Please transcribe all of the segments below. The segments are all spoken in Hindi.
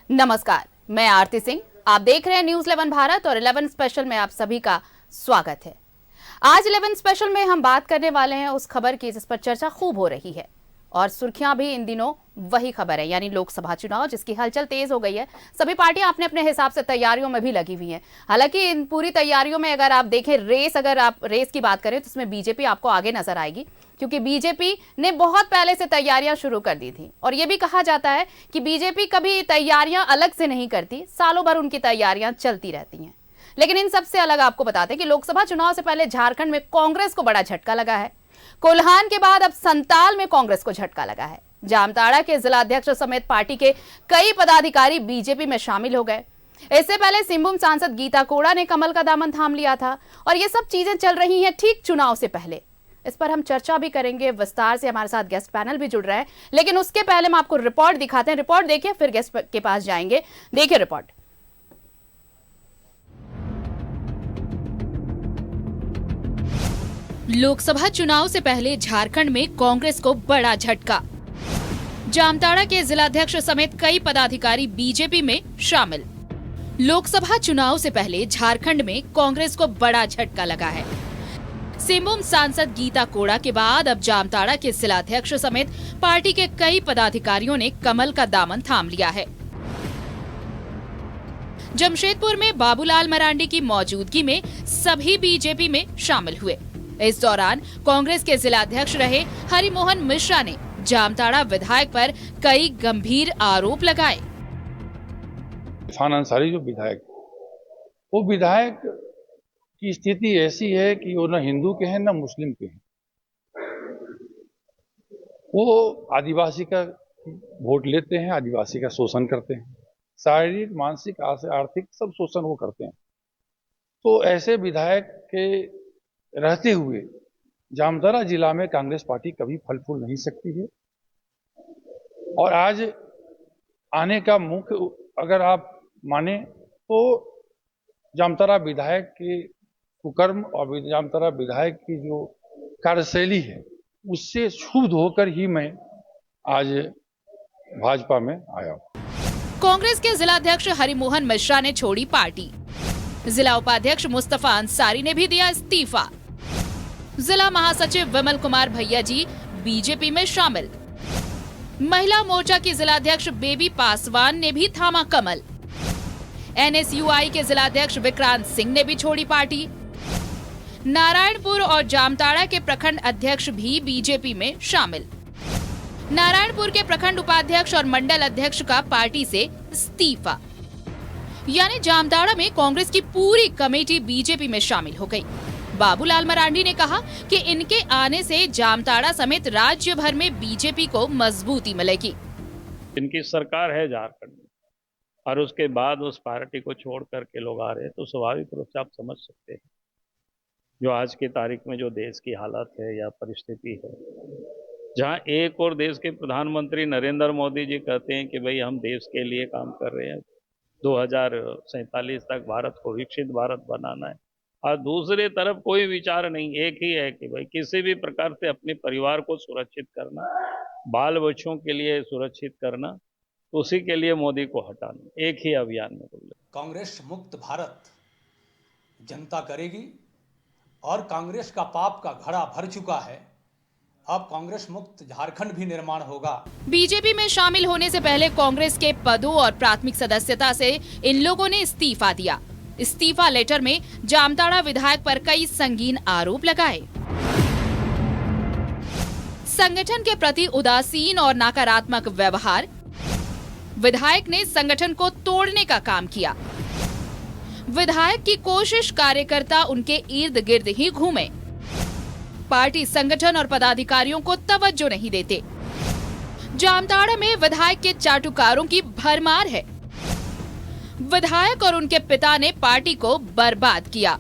नमस्कार, मैं आरती सिंह। आप देख रहे हैं न्यूज़ 11 भारत और 11 स्पेशल में आप सभी का स्वागत है। आज 11 स्पेशल में हम बात करने वाले हैं उस खबर की जिस पर चर्चा खूब हो रही है और सुर्खियां भी इन दिनों वही खबर है, यानी लोकसभा चुनाव जिसकी हलचल तेज हो गई है। सभी पार्टियां अपने अपने हिसाब से तैयारियों में भी लगी हुई हैं। हालांकि इन पूरी तैयारियों में अगर आप देखें अगर आप रेस की बात करें तो इसमें बीजेपी आपको आगे नजर आएगी, क्योंकि बीजेपी ने बहुत पहले से तैयारियां शुरू कर दी थी और यह भी कहा जाता है कि बीजेपी कभी तैयारियां अलग से नहीं करती, सालों भर उनकी तैयारियां चलती रहती हैं। लेकिन इन सबसे अलग आपको बताते हैं कि लोकसभा चुनाव से पहले झारखंड में कांग्रेस को बड़ा झटका लगा है। कोल्हान के बाद अब संताल में कांग्रेस को झटका लगा है। जामताड़ा के जिलाध्यक्ष समेत पार्टी के कई पदाधिकारी बीजेपी में शामिल हो गए। इससे पहले सिंहभूम सांसद गीता कोड़ा ने कमल का दामन थाम लिया था और ये सब चीजें चल रही हैं ठीक चुनाव से पहले। इस पर हम चर्चा भी करेंगे विस्तार से, हमारे साथ गेस्ट पैनल भी जुड़ रहे हैं। लेकिन उसके पहले हम आपको रिपोर्ट दिखाते हैं। रिपोर्ट देखिए, फिर गेस्ट के पास जाएंगे। देखिए रिपोर्ट। लोकसभा चुनाव से पहले झारखंड में कांग्रेस को बड़ा झटका। जामताड़ा के जिलाध्यक्ष समेत कई पदाधिकारी बीजेपी में शामिल। लोकसभा चुनाव से पहले झारखंड में कांग्रेस को बड़ा झटका लगा है। सिंहभूम सांसद गीता कोड़ा के बाद अब जामताड़ा के जिलाध्यक्ष समेत पार्टी के कई पदाधिकारियों ने कमल का दामन थाम लिया है। जमशेदपुर में बाबूलाल मरांडी की मौजूदगी में सभी बीजेपी में शामिल हुए। इस दौरान कांग्रेस के जिलाध्यक्ष रहे हरिमोहन मिश्रा ने जामताड़ा विधायक पर कई गंभीर आरोप लगाए। इरफान अंसारी जो विधायक, वो विधायक की स्थिति ऐसी है कि वो न हिंदू के हैं न मुस्लिम के हैं। वो आदिवासी का वोट लेते हैं, आदिवासी का शोषण करते हैं, शारीरिक मानसिक आर्थिक सब शोषण वो करते हैं। तो ऐसे विधायक के रहते हुए जामताड़ा जिला में कांग्रेस पार्टी कभी फल फूल नहीं सकती है। और आज आने का मुख्य अगर आप माने तो जामताड़ा विधायक के कुकर्म और जामताड़ा विधायक की जो कार्यशैली है उससे क्षुब्ध होकर ही मैं आज भाजपा में आया हूं। कांग्रेस के जिलाध्यक्ष हरिमोहन मिश्रा ने छोड़ी पार्टी। जिला उपाध्यक्ष मुस्तफा अंसारी ने भी दिया इस्तीफा। जिला महासचिव विमल कुमार भैया जी बीजेपी में शामिल। महिला मोर्चा की जिलाध्यक्ष बेबी पासवान ने भी थामा कमल। एनएसयूआई के जिलाध्यक्ष विक्रांत सिंह ने भी छोड़ी पार्टी। नारायणपुर और जामताड़ा के प्रखंड अध्यक्ष भी बीजेपी में शामिल। नारायणपुर के प्रखंड उपाध्यक्ष और मंडल अध्यक्ष का पार्टी से इस्तीफा। यानी जामताड़ा में कांग्रेस की पूरी कमेटी बीजेपी में शामिल हो गई। बाबूलाल मरांडी ने कहा कि इनके आने से जामताड़ा समेत राज्य भर में बीजेपी को मजबूती मिलेगी। इनकी सरकार है झारखंड में और उसके बाद उस पार्टी को छोड़ करके लोग आ रहे हैं, तो स्वाभाविक रूप से आप समझ सकते हैं जो आज की तारीख में जो देश की हालत है या परिस्थिति है, जहां एक और देश के प्रधानमंत्री नरेंद्र मोदी जी कहते हैं कि भाई हम देश के लिए काम कर रहे हैं, 2047 तक भारत को विकसित भारत बनाना है, और दूसरे तरफ कोई विचार नहीं, एक ही है कि भाई किसी भी प्रकार से अपने परिवार को सुरक्षित करना, बाल बच्चों के लिए सुरक्षित करना, उसी के लिए मोदी को हटाना, एक ही अभियान में। कांग्रेस मुक्त भारत जनता करेगी और कांग्रेस का पाप का घड़ा भर चुका है। अब कांग्रेस मुक्त झारखंड भी निर्माण होगा। बीजेपी में शामिल होने से पहले कांग्रेस के पदों और प्राथमिक सदस्यता से इन लोगों ने इस्तीफा दिया। इस्तीफा लेटर में जामताड़ा विधायक पर कई संगीन आरोप लगाए। संगठन के प्रति उदासीन और नकारात्मक व्यवहार। विधायक ने संगठन को तोड़ने का काम किया। विधायक की कोशिश कार्यकर्ता उनके इर्द गिर्द ही घूमे। पार्टी संगठन और पदाधिकारियों को तवज्जो नहीं देते। जामताड़ा में विधायक के चाटुकारों की भरमार है। विधायक और उनके पिता ने पार्टी को बर्बाद किया।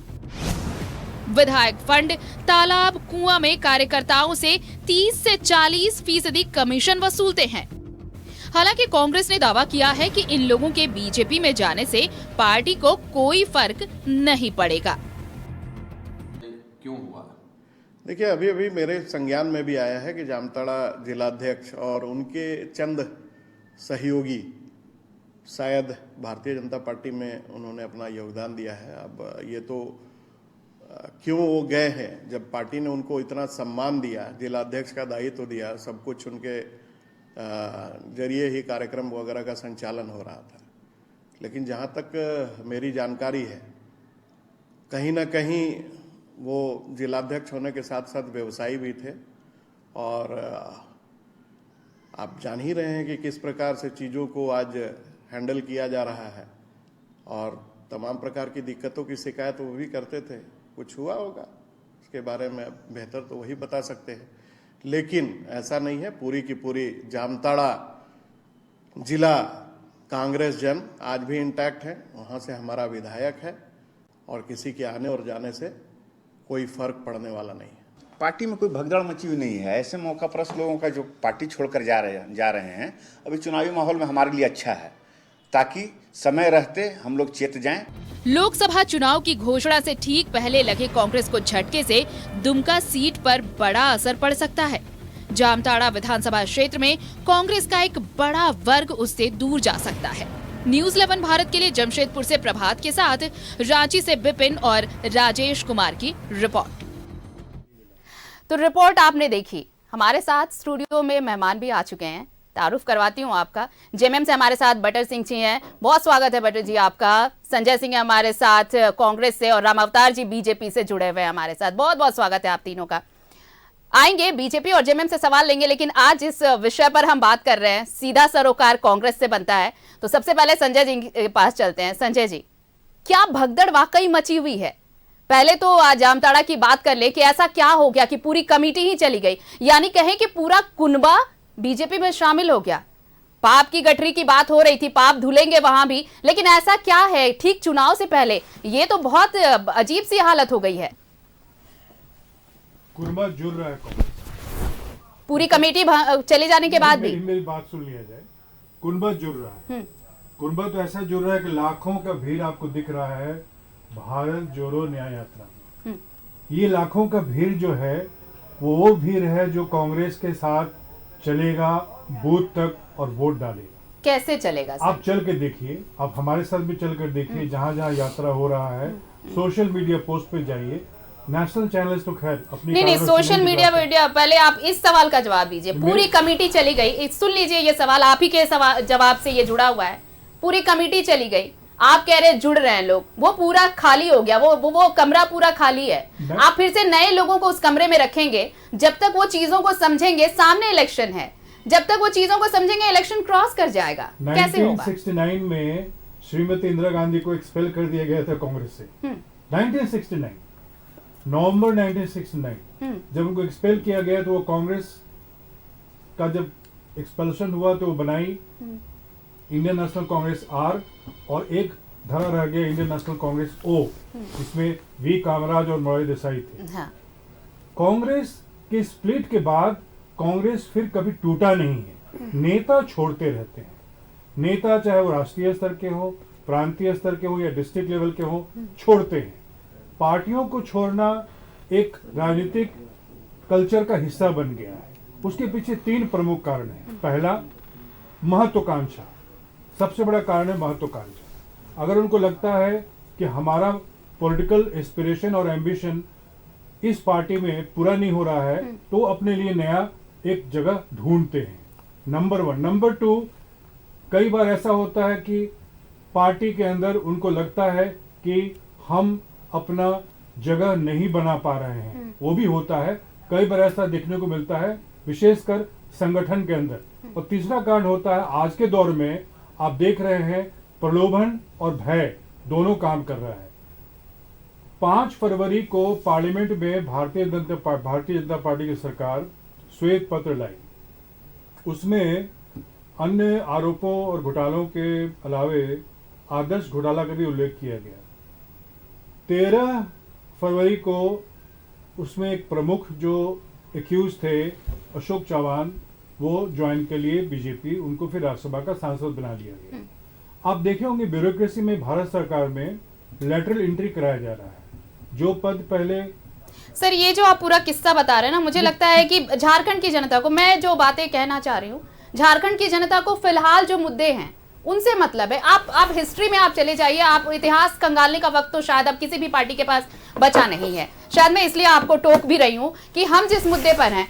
विधायक फंड, तालाब, कुआं में कार्यकर्ताओं से 30 से 40% कमीशन वसूलते हैं। हालांकि कांग्रेस ने दावा किया है कि इन लोगों के बीजेपी में जाने से पार्टी को कोई फर्क नहीं पड़ेगा। क्यों हुआ? देखिए, अभी अभी मेरे संज्ञान में भी आया है कि जामताड़ा जिलाध्यक्ष और उनके चंद सहयोगी शायद भारतीय जनता पार्टी में उन्होंने अपना योगदान दिया है। अब ये तो क्यों वो गए हैं, जब पार्टी ने उनको इतना सम्मान दिया, जिलाध्यक्ष का दायित्व दिया, सब कुछ उनके जरिए ही कार्यक्रम वगैरह का संचालन हो रहा था। लेकिन जहाँ तक मेरी जानकारी है, कहीं ना कहीं वो जिलाध्यक्ष होने के साथ साथ व्यवसायी भी थे और आप जान ही रहे हैं कि किस प्रकार से चीज़ों को आज हैंडल किया जा रहा है और तमाम प्रकार की दिक्कतों की शिकायत वो भी करते थे। कुछ हुआ होगा उसके बारे में बेहतर तो वही बता सकते हैं, लेकिन ऐसा नहीं है। पूरी की पूरी जामताड़ा जिला कांग्रेस जन आज भी इंटैक्ट है। वहाँ से हमारा विधायक है और किसी के आने और जाने से कोई फर्क पड़ने वाला नहीं है। पार्टी में कोई भगदड़ मची हुई नहीं है। ऐसे मौका पर लोगों का जो पार्टी छोड़कर जा रहे हैं, अभी चुनावी माहौल में हमारे लिए अच्छा है, ताकि समय रहते हम लोग चेत जाएं। लोकसभा चुनाव की घोषणा से ठीक पहले लगे कांग्रेस को झटके से दुमका सीट पर बड़ा असर पड़ सकता है। जामताड़ा विधानसभा क्षेत्र में कांग्रेस का एक बड़ा वर्ग उससे दूर जा सकता है। न्यूज़ 11 भारत के लिए जमशेदपुर से प्रभात के साथ रांची से विपिन और राजेश कुमार की रिपोर्ट। तो रिपोर्ट आपने देखी। हमारे साथ स्टूडियो में मेहमान भी आ चुके हैं, तारुफ करवाती हूँ आपका। जेएमएम से हमारे साथ बटर सिंह जी हैं, बहुत स्वागत है बटर जी आपका। संजय सिंह है हमारे साथ कांग्रेस से और राम अवतार जी बीजेपी से जुड़े हुए हैं हमारे साथ। बहुत बहुत स्वागत है आप तीनों का। आएंगे बीजेपी और जेएमएम से सवाल लेंगे, लेकिन आज इस विषय पर हम बात कर रहे हैं, सीधा सरोकार कांग्रेस से बनता है। तो सबसे पहले संजय जी के पास चलते हैं। संजय जी, क्या भगदड़ वाकई मची हुई है? पहले तो जामताड़ा की बात कर ले कि ऐसा क्या हो गया कि पूरी कमेटी ही चली गई, यानी कहें कि पूरा कुनबा बीजेपी में शामिल हो गया। पाप की गठरी की बात हो रही थी, पाप धुलेंगे वहां भी, लेकिन ऐसा क्या है ठीक चुनाव से पहले? ये तो बहुत अजीब सी हालत हो गई है। कुनबा जुड़ रहा है कांग्रेस, पूरी कमेटी चले जाने के बाद भी। मेरी बात सुन लिया जाए। कुनबा जुड़ रहा है। कुनबा तो ऐसा जुड़ रहा है कि लाखों का भीड़ आपको दिख रहा है भारत जोड़ो न्याय यात्रा में। ये लाखों का भीड़ जो है वो भीड़ है जो कांग्रेस के साथ चलेगा बूथ तक और वोट डालेगा। कैसे चलेगा सर? आप चल के देखिए, आप हमारे साथ भी चल कर देखिए, जहां जहां यात्रा हो रहा है। सोशल मीडिया पोस्ट पे जाइए, नेशनल चैनल्स तो खैर अपनी नहीं सोशल मीडिया पहले आप इस सवाल का जवाब दीजिए। पूरी कमेटी चली गई, सुन लीजिए ये सवाल आप ही के जवाब से ये जुड़ा हुआ है। पूरी कमेटी चली गई, आप कह रहे जुड़ रहे हैं लोग, वो पूरा खाली हो गया, वो कमरा पूरा खाली है। आप फिर से नए लोगों को उस कमरे में रखेंगे, जब तक वो चीजों को समझेंगे। सामने इलेक्शन है, जब तक वो चीजों को समझेंगे इलेक्शन क्रॉस कर जाएगा। कैसे होगा? 1969 में श्रीमती इंदिरा गांधी को एक्सपेल कर दिया गया था कांग्रेस से। 1969 नवंबर 1969 जब उनको एक्सपेल किया गया तो वो कांग्रेस का जब एक्सपेल्शन हुआ तो वो बनाई इंडियन नेशनल कांग्रेस आर और एक धरा रह गया इंडियन नेशनल कांग्रेस ओ। इसमें वी कामराज और मोरारजी देसाई थे। कांग्रेस के स्प्लिट के बाद कांग्रेस फिर कभी टूटा नहीं है। नेता छोड़ते रहते हैं। नेता चाहे वो राष्ट्रीय स्तर के हो, प्रांतीय स्तर के हो या डिस्ट्रिक्ट लेवल के हो, छोड़ते हैं। पार्टियों को छोड़ना एक राजनीतिक कल्चर का हिस्सा बन गया है। उसके पीछे 3 प्रमुख कारण हैं। पहला, महत्वाकांक्षा। सबसे बड़ा कारण है महत्वाकांक्षा। अगर उनको लगता है कि हमारा पॉलिटिकल एस्पिरेशन और एम्बिशन इस पार्टी में पूरा नहीं हो रहा है तो अपने लिए नया एक जगह ढूंढते हैं। नंबर 1। नंबर 2, कई बार ऐसा होता है कि पार्टी के अंदर उनको लगता है कि हम अपना जगह नहीं बना पा रहे हैं, वो भी होता है। कई बार ऐसा देखने को मिलता है, विशेषकर संगठन के अंदर। और तीसरा कारण होता है, आज के दौर में आप देख रहे हैं प्रलोभन और भय दोनों काम कर रहा है। 5 फरवरी को पार्लियामेंट में भारतीय जनता पार्टी की सरकार श्वेत पत्र लाई। उसमें अन्य आरोपों और घोटालों के अलावे आदर्श घोटाला का भी उल्लेख किया गया। 13 फरवरी को उसमें एक प्रमुख जो एक्यूज थे अशोक चौहान, वो ज्वाइन के लिए बीजेपी, उनको फिर राज्यसभा का सांसद बना दिया गया। आप देखे होंगे ब्यूरोक्रेसी में भारत सरकार में लेटरल एंट्री कराया जा रहा है। जो पद पहले सर, ये जो आप पूरा किस्सा बता रहे हैं ना, मुझे लगता है कि झारखंड की जनता को, मैं जो बातें कहना चाह रही हूँ, झारखंड की जनता को फिलहाल जो मुद्दे हैं उनसे मतलब है। आप हिस्ट्री में आप चले जाइए, आप इतिहास खंगालने का वक्त तो शायद अब किसी भी पार्टी के पास बचा नहीं है। शायद मैं इसलिए आपको टोक भी रही हूं कि हम जिस मुद्दे पर हैं,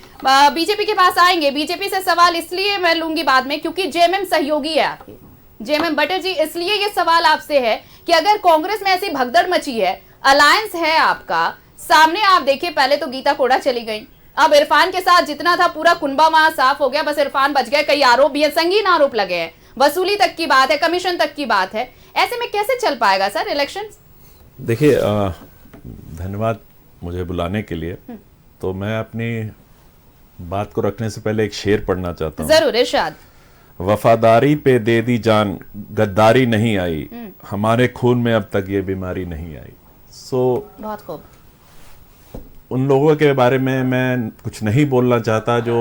बीजेपी के पास आएंगे। बीजेपी से सवाल इसलिए मैं लूंगी बाद में क्योंकि जेएमएम सहयोगी है आपकी, जेएमएम बटर जी। इसलिए ये सवाल आपसे है कि अगर कांग्रेस में ऐसी भगदड़ मची है, अलायंस है आपका सामने, आप देखिए पहले तो गीता कोड़ा चली गई, अब इरफान के साथ जितना था पूरा कुनबा वहां साफ हो गया, बस इरफान बच गए। कई आरोप भी है, संगीन आरोप लगे हैं, वसूली तक की बात है, कमीशन तक की बात है। ऐसे में कैसे चल पाएगा सर इलेक्शन? देखिए, धन्यवाद मुझे बुलाने के लिए। तो मैं अपनी बात को रखने से पहले एक शेर पढ़ना चाहता हूँ। जरूर इरशाद। वफादारी पे दे दी जान, गद्दारी नहीं आई, हमारे खून में अब तक ये बीमारी नहीं आई। बहुत खूब। उन लोगों के बारे में मैं कुछ नहीं बोलना चाहता जो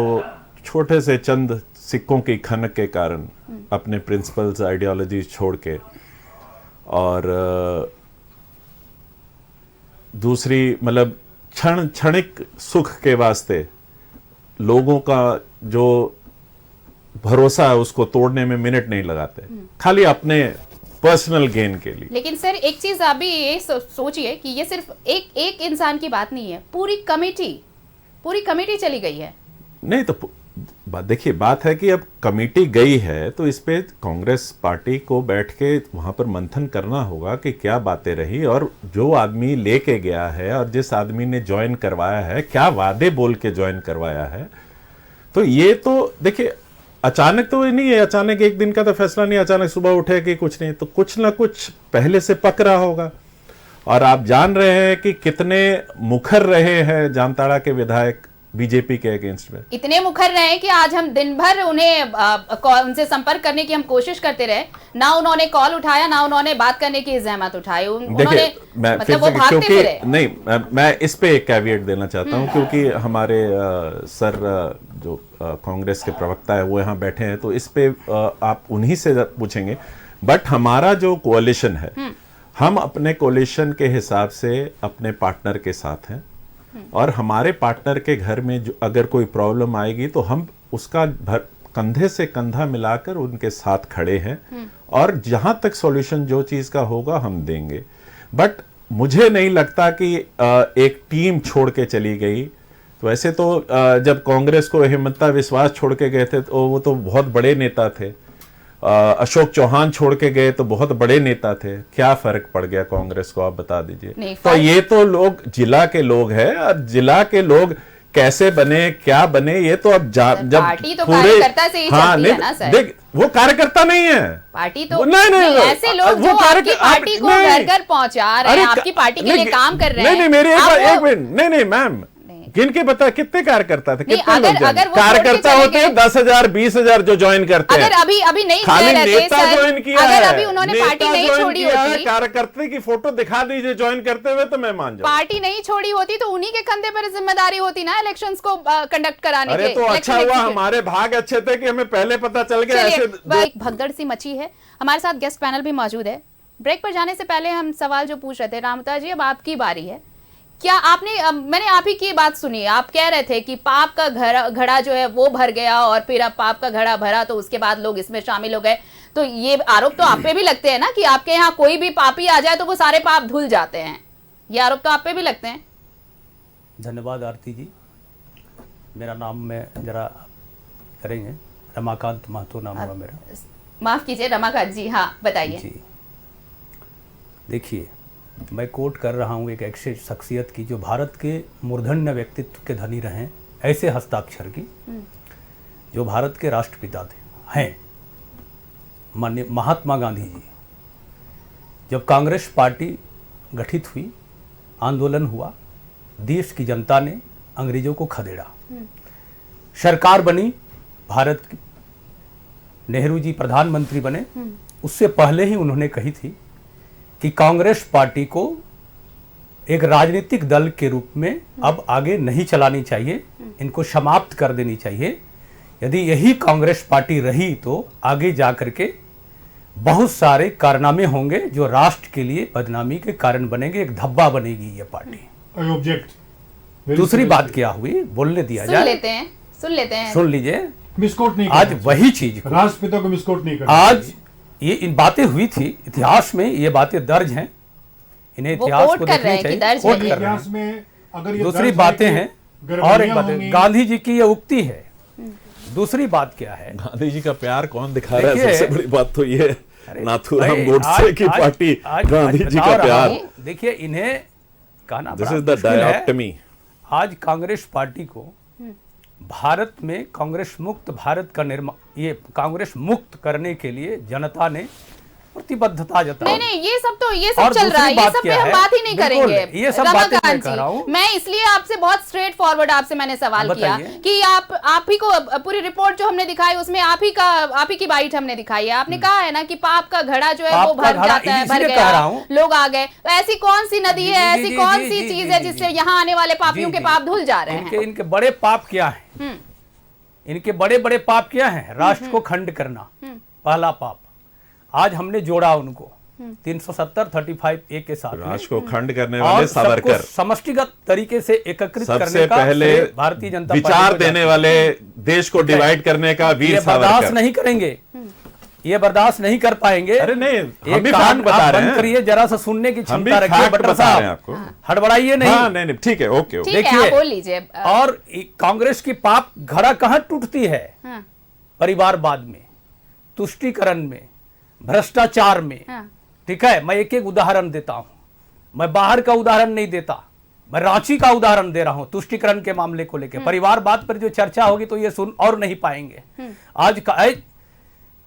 छोटे से चंद सिक्कों की खनक के कारण अपने प्रिंसिपल्स, आइडियोलॉजी छोड़ के और दूसरी मतलब क्षणिक सुख के वास्ते लोगों का जो भरोसा है उसको तोड़ने में मिनट नहीं लगाते, खाली अपने पर्सनल गेन के लिए। लेकिन सर एक चीज आप भी ये सोचिए कि ये सिर्फ एक इंसान की बात नहीं है, पूरी कमेटी चली गई है। नहीं तो देखिए, बात है कि अब कमेटी गई है तो इस पे कांग्रेस पार्टी को बैठ के वहां पर मंथन करना होगा कि क्या बातें रही, और जो आदमी लेके गया है और जिस आदमी ने ज्वाइन करवाया है क्या वादे बोल के ज्वाइन करवाया है। तो ये तो देखिए अचानक तो नहीं है, अचानक एक दिन का तो फैसला नहीं, अचानक सुबह उठे कि कुछ नहीं, तो कुछ ना कुछ पहले से पक रहा होगा। और आप जान रहे हैं कि कितने मुखर रहे हैं जामताड़ा के विधायक बीजेपी के अगेंस्ट में, इतने मुखर रहे कि आज हम दिन भर उनसे संपर्क करने की हम कोशिश करते रहे, ना उन्होंने कॉल उठाया, ना उन्होंने बात करने की जहमत उठाई। उन्होंने मतलब वो भागते फिरे। नहीं, मैं इस पे एक कैविएट देना चाहता हूं क्योंकि हमारे सर जो कांग्रेस के प्रवक्ता है वो यहाँ बैठे हैं, तो इस पे आप उन्हीं से पूछेंगे। बट हमारा जो कोalition है, हम अपने कोalition के हिसाब से अपने पार्टनर के साथ हैं, और हमारे पार्टनर के घर में जो अगर कोई प्रॉब्लम आएगी तो हम उसका कंधे से कंधा मिलाकर उनके साथ खड़े हैं, और जहां तक सॉल्यूशन जो चीज का होगा हम देंगे। बट मुझे नहीं लगता कि एक टीम छोड़ के चली गई। तो ऐसे तो जब कांग्रेस को हिम्मता विश्वास छोड़ के गए थे तो वो तो बहुत बड़े नेता थे, अशोक चौहान छोड़ के गए तो बहुत बड़े नेता थे, क्या फर्क पड़ गया कांग्रेस को, आप बता दीजिए। तो ये तो लोग जिला के लोग हैं, और जिला के लोग कैसे बने क्या बने ये तो अब जब पार्टी तो कार्यकर्ता से ही चलती है ना सर। देख, वो कार्यकर्ता नहीं है पार्टी तो नहीं, ऐसे लोग जो आपकी पार्टी को घर घर पहुंचा रहे हैं, आपकी पार्टी के लिए काम कर रहे हैं। नहीं मेरे एक मिनट, नहीं मैम, गिन के बता कितने कार्यकर्ता थे, कितने लोग कार्यकर्ता होते हैं 10,000 20,000 जो ज्वाइन करते हैं। अगर अभी नहीं खाली नेता ज्वाइन किया है, अगर अभी उन्होंने पार्टी नहीं छोड़ी होती, कार्यकर्ता की फोटो दिखा दीजिए ज्वाइन करते हुए तो मैं मान जाऊं। पार्टी नहीं छोड़ी होती तो उन्हीं के कंधे पर जिम्मेदारी होती ना इलेक्शंस को कंडक्ट कराने की। अरे तो अच्छा हुआ हमारे भाग अच्छे थे कि हमें पहले पता चल गया। ऐसे भगदड़ सी मची है। हमारे साथ गेस्ट पैनल भी मौजूद है। ब्रेक पर जाने से पहले हम सवाल जो पूछ रहे थे, रामता जी अब आपकी बारी है। क्या आपने मैंने आप ही की बात सुनी, आप कह रहे थे कि पाप का घड़ा जो है वो भर गया, और फिर अब पाप का घड़ा भरा तो उसके बाद लोग इसमें शामिल हो गए। तो ये आरोप तो आप पे भी लगते हैं ना कि आपके यहाँ कोई भी पापी आ जाए तो वो सारे पाप धुल जाते हैं, ये आरोप तो आप पे भी लगते हैं। धन्यवाद आरती जी। मेरा नाम में जरा करेंगे, रमाकांत महतो नाम हुआ मेरा। माफ कीजिए रमाकांत जी, हाँ बताइए। देखिए, मैं कोट कर रहा हूँ एक ऐसी शख्सियत की जो भारत के मूर्धन्य व्यक्तित्व के धनी रहे, ऐसे हस्ताक्षर की, जो भारत के राष्ट्रपिता हैं, माननीय महात्मा गांधी जी। जब कांग्रेस पार्टी गठित हुई, आंदोलन हुआ, देश की जनता ने अंग्रेजों को खदेड़ा, सरकार बनी भारत की, नेहरू जी प्रधानमंत्री बने, उससे पहले ही उन्होंने कही थी कि कांग्रेस पार्टी को एक राजनीतिक दल के रूप में अब आगे नहीं चलानी चाहिए, इनको समाप्त कर देनी चाहिए। यदि यही कांग्रेस पार्टी रही तो आगे जाकर के बहुत सारे कारनामे होंगे जो राष्ट्र के लिए बदनामी के कारण बनेंगे, एक धब्बा बनेगी ये पार्टी। ऑब्जेक्ट। दूसरी बात क्या हुई, बोलने दिया जाए, सुन लेते हैं, सुन लीजिए। मिसकोट नहीं, आज वही चीज राष्ट्रपिता को मिसकोट नहीं करना। आज ये इन बातें हुई थी, इतिहास में ये बातें दर्ज हैं, इन्हें इतिहास को देखना चाहिए, कोट कर रहे हैं। में अगर ये दूसरी बातें हैं, और एक बात है, गांधी जी की ये उक्ति है। दूसरी बात क्या है, गांधी जी का प्यार कौन दिखा रहा है? देखिए, सबसे बड़ी बात तो ये अरे नाथूराम भाई, गोडसे की पार्टी गांधी जी का प्यार। देखिए, इन्हें कहना दिस बड़ा इज द मुश्किल है। डायोक्टमी। आज कांग्रेस पार्टी को भारत में कांग्रेस मुक्त भारत का निर्माण, ये कांग्रेस मुक्त करने के लिए जनता ने प्रतिबद्धता जताई। नहीं नहीं, ये सब और चल रहा है, दूसरी ये बात सब पे क्या हम है? बात ही नहीं बिल्कुल, करेंगे। ये सब बातें मैं रमाकांत कह रहा हूं। मैं इसलिए आपसे बहुत स्ट्रेट फॉरवर्ड आपसे मैंने सवाल किया बताइए। कि आप ही को पूरी रिपोर्ट जो हमने दिखाई उसमें आप ही की बाइट हमने दिखाई है। आपने कहा है ना कि पाप का घड़ा जो है वो पाप का भर घड़ा जाता है, भर इसीलिए कह रहा गया, हूं। लोग आ गए। तो ऐसी कौन सी नदी है, जी, ऐसी जी, कौन जी, सी जी, चीज जी, है जी, जिससे जी। यहाँ आने वाले पापियों के पाप धुल जा रहे हैं? इनके बड़े पाप क्या है? इनके बड़े बड़े पाप क्या है? राष्ट्र को खंड करना पहला पाप। आज हमने जोड़ा उनको 370 35 ए के साथ में। राष्ट्र को खंड करने और वाले सबको सावरकर, समष्टिगत तरीके से एकत्रित करने सबसे का पहले श्रेय भारतीय जनता पार्टी विचार को देने जाता है। वाले, देश को डिवाइड करने का वीर ये बर्दाश्त सावरकर। नहीं करेंगे, ये बर्दाश्त नहीं कर पाएंगे। अरे नहीं, एक हम भी कान फैक्ट बता आप रहे बंद हैं। करिए, जरा सा सुनने की हम भी क्षमता रखिए फैक्ट बट्टर बता रहे हैं साहब, आपको। हड़बड़ाइए नहीं। हाँ, नहीं ठीक है, ओके ओके। ठीक है, आप बोल लीजिए। और कांग्रेस की पाप घड़ा कहां टूटती है? हाँ। परिवारवाद में, तुष्टीकरण में, भ्रष्टाचार में। हाँ। ठीक है, मैं एक एक उदाहरण देता हूं, मैं बाहर का उदाहरण नहीं देता, मैं रांची का उदाहरण दे रहा हूं तुष्टीकरण के मामले को लेकर। परिवारवाद पर जो चर्चा होगी तो ये सुन और नहीं पाएंगे। आज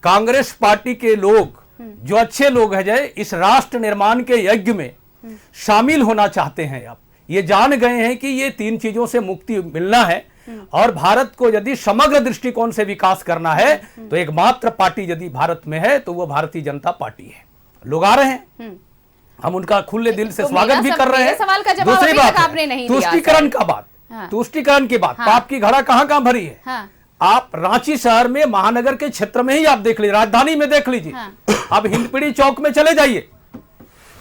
कांग्रेस पार्टी के लोग, जो अच्छे लोग हैं, जाए इस राष्ट्र निर्माण के यज्ञ में शामिल होना चाहते हैं। अब ये जान गए हैं कि ये तीन चीजों से मुक्ति मिलना है और भारत को यदि समग्र दृष्टिकोण से विकास करना है तो एकमात्र पार्टी यदि भारत में है तो वो भारतीय जनता पार्टी है। लोग आ रहे हैं, हम उनका खुले दिल से तो स्वागत भी कर रहे हैं। सवाल का जवाब दूसरी अभी बात तक आपने नहीं दिया। तुष्टीकरण का बात, तुष्टीकरण की बात, पाप की घड़ा कहां कहां भरी है? हाँ। आप रांची शहर में, महानगर के क्षेत्र में ही आप देख लीजिए, राजधानी में देख लीजिए। आप हिंदपीढ़ी चौक में चले जाइए,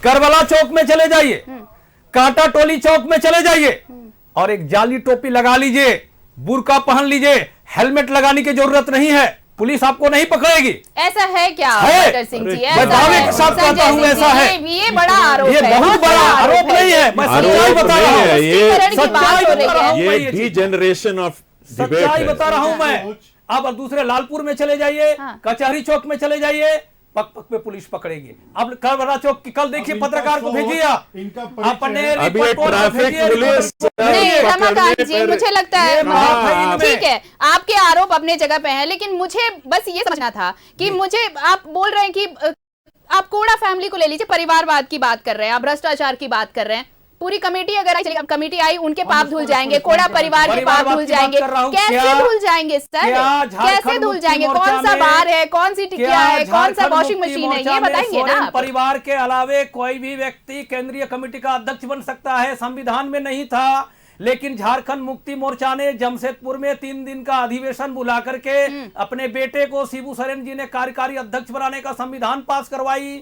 करबला चौक में चले जाइए, कांटा टोली चौक में चले जाइए और एक जाली टोपी लगा लीजिए, बुर्का पहन लीजिए, हेलमेट लगाने की जरूरत नहीं है, पुलिस आपको नहीं पकड़ेगी। ऐसा है क्या है। बटर सिंह जी? मैं दावे के साथ कहता हूं ऐसा है। ये बड़ा आरोप ये है, बहुत बड़ा आरोप नहीं है, मैं सच्चाई बता रहा हूं। तुष्टीकरण की बात हो रही है। ये डी जनरेशन ऑफ डिबेट सच्चाई है। बता रहा हूं मैं। अब दूसरे लालपुर में चले जाइए, कचहरी चौक में चले जाइए, पक पक पे पुलिस पकड़ेगी। अब करबला चौक की कल देखिए, पत्रकार को भेजिए आप, अपने अभी एक रिपोर्टर को ट्रैफिक भेजिए, पुलिस नहीं रमाकांत जी, मुझे लगता है हाँ, ठीक है, आपके आरोप अपने जगह पे हैं, लेकिन मुझे बस ये समझना था कि मुझे आप बोल रहे हैं कि आप कोड़ा फैमिली को ले लीजिए, परिवारवाद की बात कर रहे हैं, आप भ्रष्टाचार की बात कर रहे हैं। पूरी कमेटी अगर आई, चलिए कमेटी आई, उनके पाप धुल जाएंगे, कोड़ा परिवार के पाप धुल जाएंगे। कैसे धुल जाएंगे सर? कैसे धुल जाएंगे? कौन सा बार है, कौन सी टिकिया है, कौन सा वॉशिंग मशीन है, ये बताएंगे ना आप? परिवार के अलावे कोई भी व्यक्ति केंद्रीय कमेटी का अध्यक्ष बन सकता है, संविधान में नहीं था। लेकिन झारखंड मुक्ति मोर्चा ने जमशेदपुर में 3 दिन का अधिवेशन बुला करके अपने बेटे को शिबू सोरेन जी ने कार्यकारी अध्यक्ष बनाने का संविधान पास करवाई।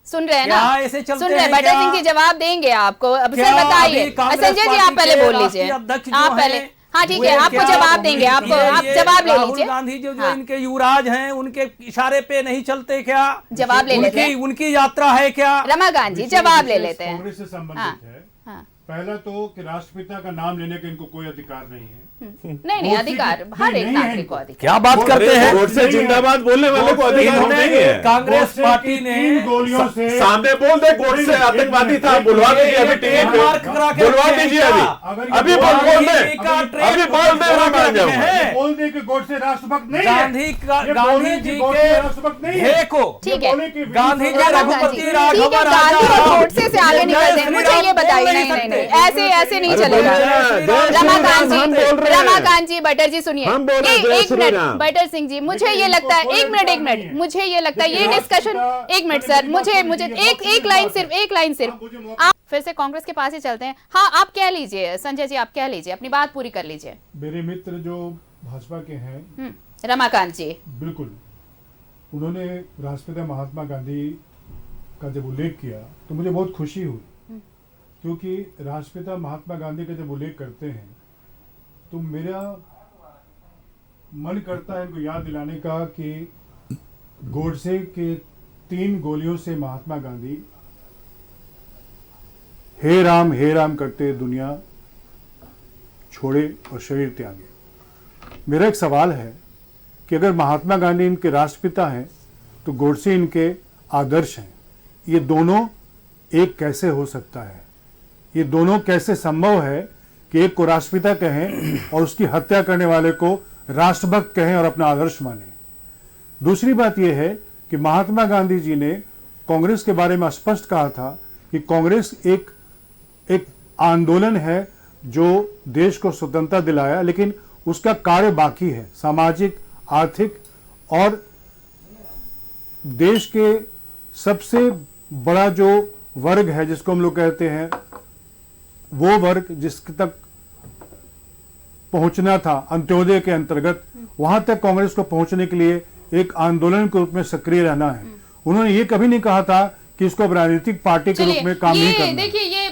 सुन रहे हैं ना, ऐसे चलते सुन रहे हैं, हैं बटर क्या? सिंह जी जवाब देंगे आपको। अब क्या सर बताइए, अभी कांग्रेस संजय जी आप पार्टी पहले के बोल लीजिए, राष्ट्रीय अध्यक्ष जो आप पहले। हैं, हाँ ठीक वे है, आपको क्या जवाब देंगे, आपको आप जवाब ले राहुल लीजिए। गांधी जो हाँ। इनके युवराज हैं, उनके इशारे पे नहीं चलते क्या? जवाब ले लेते हैं। उनकी यात्रा है क्या? रमाकांत जी जवाब ले लेते हैं। कांग्रेस से संबंधित हाँ, है। हाँ। पहला तो कि राष्ट्रपिता का नाम लेने का इनको कोई अधिकार नहीं है। नहीं अधिकार हर एक नागरिक को अधिकार। क्या बात करते हैं? गोडसे जिंदाबाद बोलने वाले को अधिकार नहीं है। कांग्रेस पार्टी ने गोलियों से सामने बोल दे, गोडसे आतंकवादी था, बुलवा दीजिए अभी टीवी पे, बुलवा दीजिए अभी बोल दे, अभी बोल दे, रमाकांत जी बोल दे कि गोडसे राष्ट्रभक्त नहीं है। गांधी जी के राष्ट्रभक्त नहीं ध्येय है। को, ठीक है, गांधी जी रघुपति ठीक है, राघव गांधी और राजा गोडसे से आगे निकलते हैं। मुझे ये बताइए, नहीं ऐसे नहीं चलेगा। रमाकांत जी, बटर जी सुनिए, हम बोल रहे हैं, जय एक श्री मिनट राम। बटर सिंह जी, मुझे ये लगता है, एक मिनट मुझे ये लगता है ये डिस्कशन, एक मिनट सर, मुझे एक लाइन सिर्फ आप फिर से कांग्रेस के पास ही चलते हैं। हाँ आप कह लीजिए संजय जी, आप कह लीजिए, अपनी बात पूरी कर लीजिए। मेरे मित्र जो भाजपा के हैं, रमाकांत जी, बिल्कुल, उन्होंने राष्ट्रपिता महात्मा गांधी का जब उल्लेख किया तो मुझे बहुत खुशी हुई, क्योंकि राष्ट्रपिता महात्मा गांधी का जब उल्लेख करते हैं तो मेरा मन करता है इनको याद दिलाने का कि गोडसे के 3 गोलियों से महात्मा गांधी हे राम करते दुनिया छोड़े और शरीर त्यागे। मेरा एक सवाल है कि अगर महात्मा गांधी इनके राष्ट्रपिता हैं तो गोडसे इनके आदर्श हैं, ये दोनों एक कैसे हो सकता है? ये दोनों कैसे संभव है कि एक को राष्ट्रपिता कहें और उसकी हत्या करने वाले को राष्ट्रभक्त कहें और अपना आदर्श माने? दूसरी बात यह है कि महात्मा गांधी जी ने कांग्रेस के बारे में स्पष्ट कहा था कि कांग्रेस एक आंदोलन है जो देश को स्वतंत्रता दिलाया, लेकिन उसका कार्य बाकी है, सामाजिक, आर्थिक और देश के सबसे बड़ा जो वर्ग है जिसको हम लोग कहते हैं वो वर्ग जिसके तक पहुंचना था अंत्योदय के अंतर्गत, वहां तक कांग्रेस को पहुंचने के लिए एक आंदोलन के रूप में सक्रिय रहना है। उन्होंने ये कभी नहीं कहा था कि इसको अब राजनीतिक पार्टी के रूप में काम नहीं करना। देखिए ये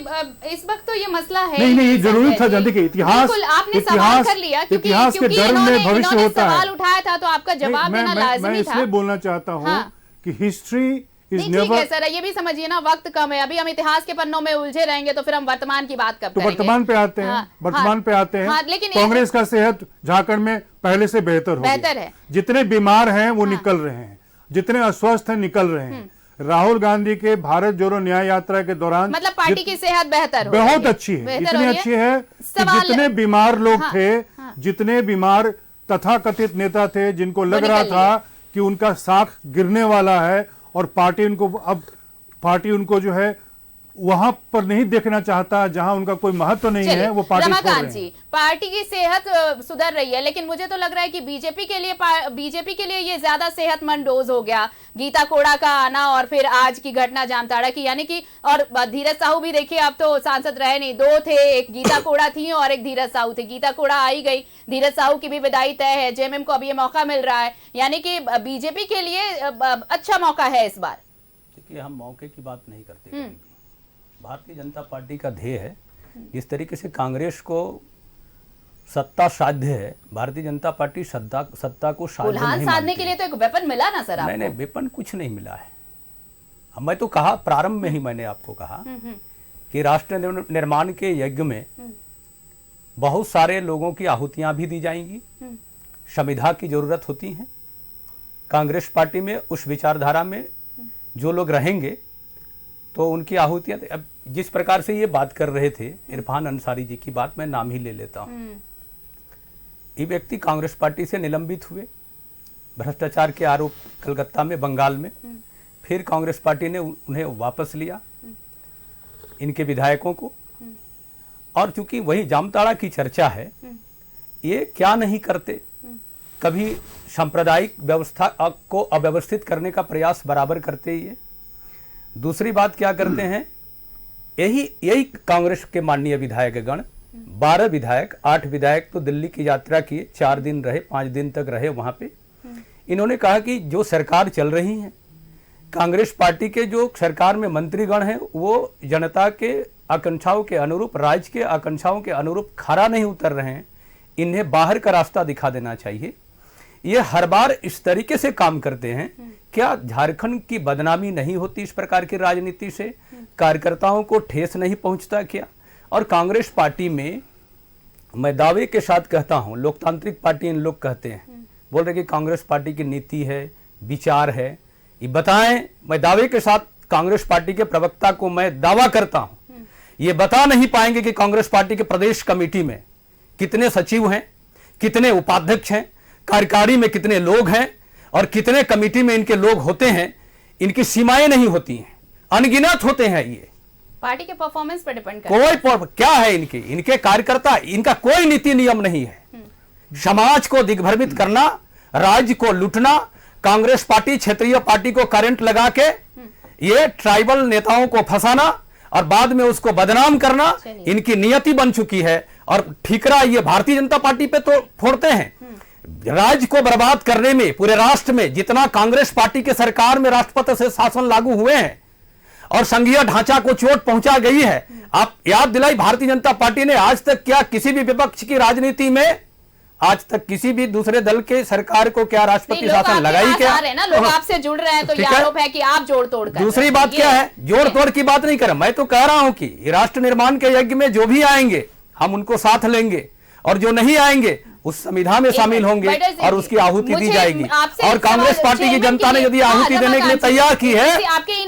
इस वक्त तो ये मसला है नहीं ये जरूरी था जानते कि इतिहास आपने सवाल कर लिया इतिहास के डर में भविष्य होता है। सवाल उठाया था तो आपका जवाब देना लाजमी था। मैं इसलिए बोलना चाहता हूँ कि हिस्ट्री ठीक है सर, ये भी समझिए ना, वक्त कम है, अभी हम इतिहास के पन्नों में उलझे रहेंगे तो फिर हम वर्तमान की बात कब करेंगे? वर्तमान पे आते हैं, वर्तमान पे आते हैं। लेकिन कांग्रेस का सेहत झारखंड में पहले से बेहतर है। जितने बीमार हैं वो निकल रहे हैं, जितने अस्वस्थ हैं निकल रहे हैं। राहुल गांधी के भारत जोड़ो न्याय यात्रा के दौरान मतलब पार्टी की सेहत बेहतर बहुत अच्छी है, इतनी अच्छी है कि जितने बीमार लोग थे, जितने बीमार तथाकथित नेता थे जिनको लग रहा था कि उनका साख गिरने वाला है और पार्टी उनको जो है वहां पर नहीं देखना चाहता जहां उनका कोई महत्व नहीं है, वो पार्टी छोड़ रहे हैं। पार्टी की सेहत सुधर रही है, लेकिन मुझे तो लग रहा है कि बीजेपी के लिए ये ज्यादा सेहतमंद डोज हो गया, गीता कोड़ा का आना और फिर आज की घटना जामताड़ा की, यानी कि और धीरज साहू भी देखिए अब तो सांसद रहे नहीं, 2 थे, एक गीता कोड़ा थी और एक धीरज साहू थे। गीता कोड़ा आई गई, धीरज साहू की भी विदाई तय है, जेएमएम को अब ये मौका मिल रहा है, यानी कि बीजेपी के लिए अच्छा मौका है इस बार। देखिए हम मौके की बात नहीं करते, भारतीय जनता पार्टी का ध्येय है, जिस तरीके से कांग्रेस को सत्ता साध्य है, भारतीय जनता पार्टी सत्ता को साध्य नहीं साधने के लिए तो एक वेपन मिला ना सर आपको? नहीं वेपन कुछ नहीं मिला है। मैं तो कहा प्रारंभ में ही मैंने आपको कहा कि राष्ट्र निर्माण के यज्ञ में बहुत सारे लोगों की आहुतियां भी दी जाएंगी, संविधा की जरूरत होती है। कांग्रेस पार्टी में उस विचारधारा में जो लोग रहेंगे तो उनकी आहुतियां, अब जिस प्रकार से ये बात कर रहे थे इरफान अंसारी जी की बात, मैं नाम ही ले लेता हूं। ये व्यक्ति कांग्रेस पार्टी से निलंबित हुए, भ्रष्टाचार के आरोप कलकत्ता में, बंगाल में, फिर कांग्रेस पार्टी ने उन्हें वापस लिया, इनके विधायकों को। और चूंकि वही जामताड़ा की चर्चा है, ये क्या नहीं करते, कभी सांप्रदायिक व्यवस्था को अव्यवस्थित करने का प्रयास बराबर करते ही है। दूसरी बात क्या करते हैं, यही कांग्रेस के माननीय विधायकगण, 12 विधायक, 8 विधायक तो दिल्ली की यात्रा किए, 4 दिन रहे, 5 दिन तक रहे वहां पे। इन्होंने कहा कि जो सरकार चल रही है, कांग्रेस पार्टी के जो सरकार में मंत्रीगण हैं वो जनता के आकांक्षाओं के अनुरूप, राज्य के आकांक्षाओं के अनुरूप खरा नहीं उतर रहे हैं, इन्हें बाहर का रास्ता दिखा देना चाहिए। ये हर बार इस तरीके से काम करते हैं। क्या झारखंड की बदनामी नहीं होती इस प्रकार की राजनीति से? कार्यकर्ताओं को ठेस नहीं पहुंचता क्या? और कांग्रेस पार्टी में मैं दावे के साथ कहता हूं, लोकतांत्रिक पार्टी इन लोग कहते हैं, बोल रहे कि कांग्रेस पार्टी की नीति है, विचार है, ये बताएं। मैं दावे के साथ कांग्रेस पार्टी के प्रवक्ता को मैं दावा करता हूं, ये बता नहीं पाएंगे कि कांग्रेस पार्टी के प्रदेश कमेटी में कितने सचिव हैं, कितने उपाध्यक्ष हैं, कार्यकारी में कितने लोग हैं और कितने कमेटी में इनके लोग होते हैं। इनकी सीमाएं नहीं होती हैं, अनगिनत होते हैं। ये पार्टी के परफॉर्मेंस पर डिपेंड करता है। कोई क्या है इनके कार्यकर्ता, इनका कोई नीति नियम नहीं है। समाज को दिग्भ्रमित करना, राज्य को लूटना, कांग्रेस पार्टी क्षेत्रीय पार्टी को करंट लगा के ये ट्राइबल नेताओं को फंसाना और बाद में उसको बदनाम करना इनकी नियति बन चुकी है। और ठीकरा ये भारतीय जनता पार्टी पे तो फोड़ते हैं। राज्य को बर्बाद करने में, पूरे राष्ट्र में जितना कांग्रेस पार्टी के सरकार में राष्ट्रपति से शासन लागू हुए हैं और संघीय ढांचा को चोट पहुंचा गई है, आप याद दिलाई, भारतीय जनता पार्टी ने आज तक क्या किसी भी विपक्ष की राजनीति में आज तक किसी भी दूसरे दल के सरकार को क्या राष्ट्रपति शासन लगा ही क्या है ना, लोग आपसे जुड़ रहे हैं तो ये आरोप है कि आप जोड़ तोड़ कर दूसरी बात क्या है, जोड़ तोड़ की बात नहीं कर रहा, मैं तो कह रहा हूं कि राष्ट्र निर्माण के यज्ञ में जो भी आएंगे हम उनको साथ लेंगे और जो नहीं आएंगे उस संविधान में शामिल होंगे और उसकी आहुति दी जाएगी। और कांग्रेस पार्टी की जनता ने यदि आहुति देने के लिए तैयार की है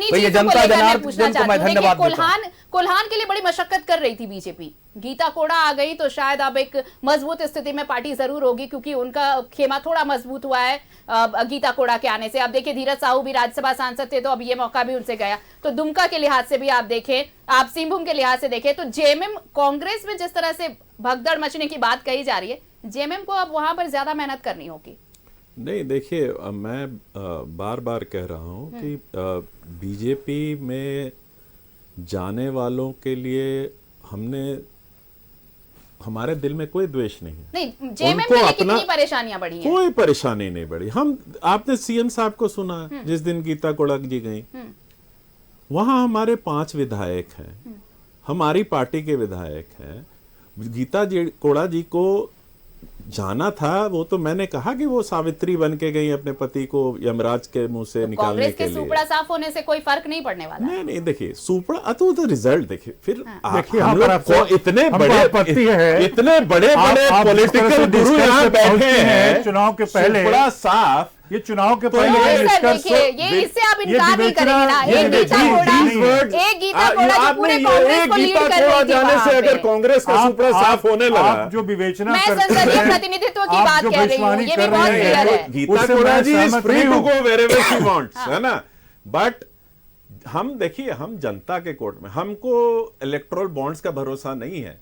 तो ये जनता जनार्दन को मैं धन्यवाद देता हूं। कोल्हान के लिए बड़ी मशक्कत कर रही थी बीजेपी, गीता कोड़ा आ गई तो शायद अब एक मजबूत स्थिति में पार्टी जरूर होगी, क्योंकि उनका खेमा थोड़ा मजबूत हुआ है गीता कोड़ा के आने से। अब देखिए धीरज साहू भी राज्यसभा सांसद थे तो अब ये मौका भी उनसे गया। तो दुमका के लिहाज से भी आप देखें, आप सिंहभूम के लिहाज से देखें तो जेएमएम कांग्रेस में जिस तरह से भगदड़ मचने की बात कही जा रही है, जेएमएम को अब वहां पर ज्यादा मेहनत करनी होगी। नहीं देखिए, मैं बार बार कह रहा हूं कि बीजेपी में जाने वालों के लिए हमारे दिल में कोई द्वेष नहीं है। नहीं, जेएमएम के लिए कितनी परेशानियां बढ़ी हैं? कोई परेशानी नहीं बढ़ी। आपने सीएम साहब को सुना जिस दिन गीता कोड़ा जी गई, वहां हमारे 5 विधायक हैं, हमारी पार्टी के विधायक हैं। गीता कोड़ा जी को जाना था, वो तो मैंने कहा कि वो सावित्री बन के गई अपने पति को यमराज के मुंह से निकालने के लिए। कांग्रेस के सुपड़ा साफ होने से कोई फर्क नहीं पड़ने वाला। नहीं देखिए, सुपड़ा तो रिजल्ट देखिए फिर। देखिए हम लोग इतने बड़े पॉलिटिकल गुरु यहाँ बैठे हैं चुनाव के पहले, सुपड़ा साफ, ये चुनाव के पहले ये इससे आप इनकार नहीं करेंगे ना। एक गीता कोड़ा पूरे कांग्रेस को लीड कर रही थी जाने से अगर कांग्रेस का सुपड़ा साफ होने लगा, आप जो विवेचना मैं संसदीय प्रतिनिधित्व की बात कह रही हूँ, ये भी बहुत क्लियर है। Geeta Koda ji is free to go wherever she wants, है ना। बट हम देखिए, हम जनता के कोर्ट में, हमको इलेक्टोरल बॉन्ड्स का भरोसा नहीं है,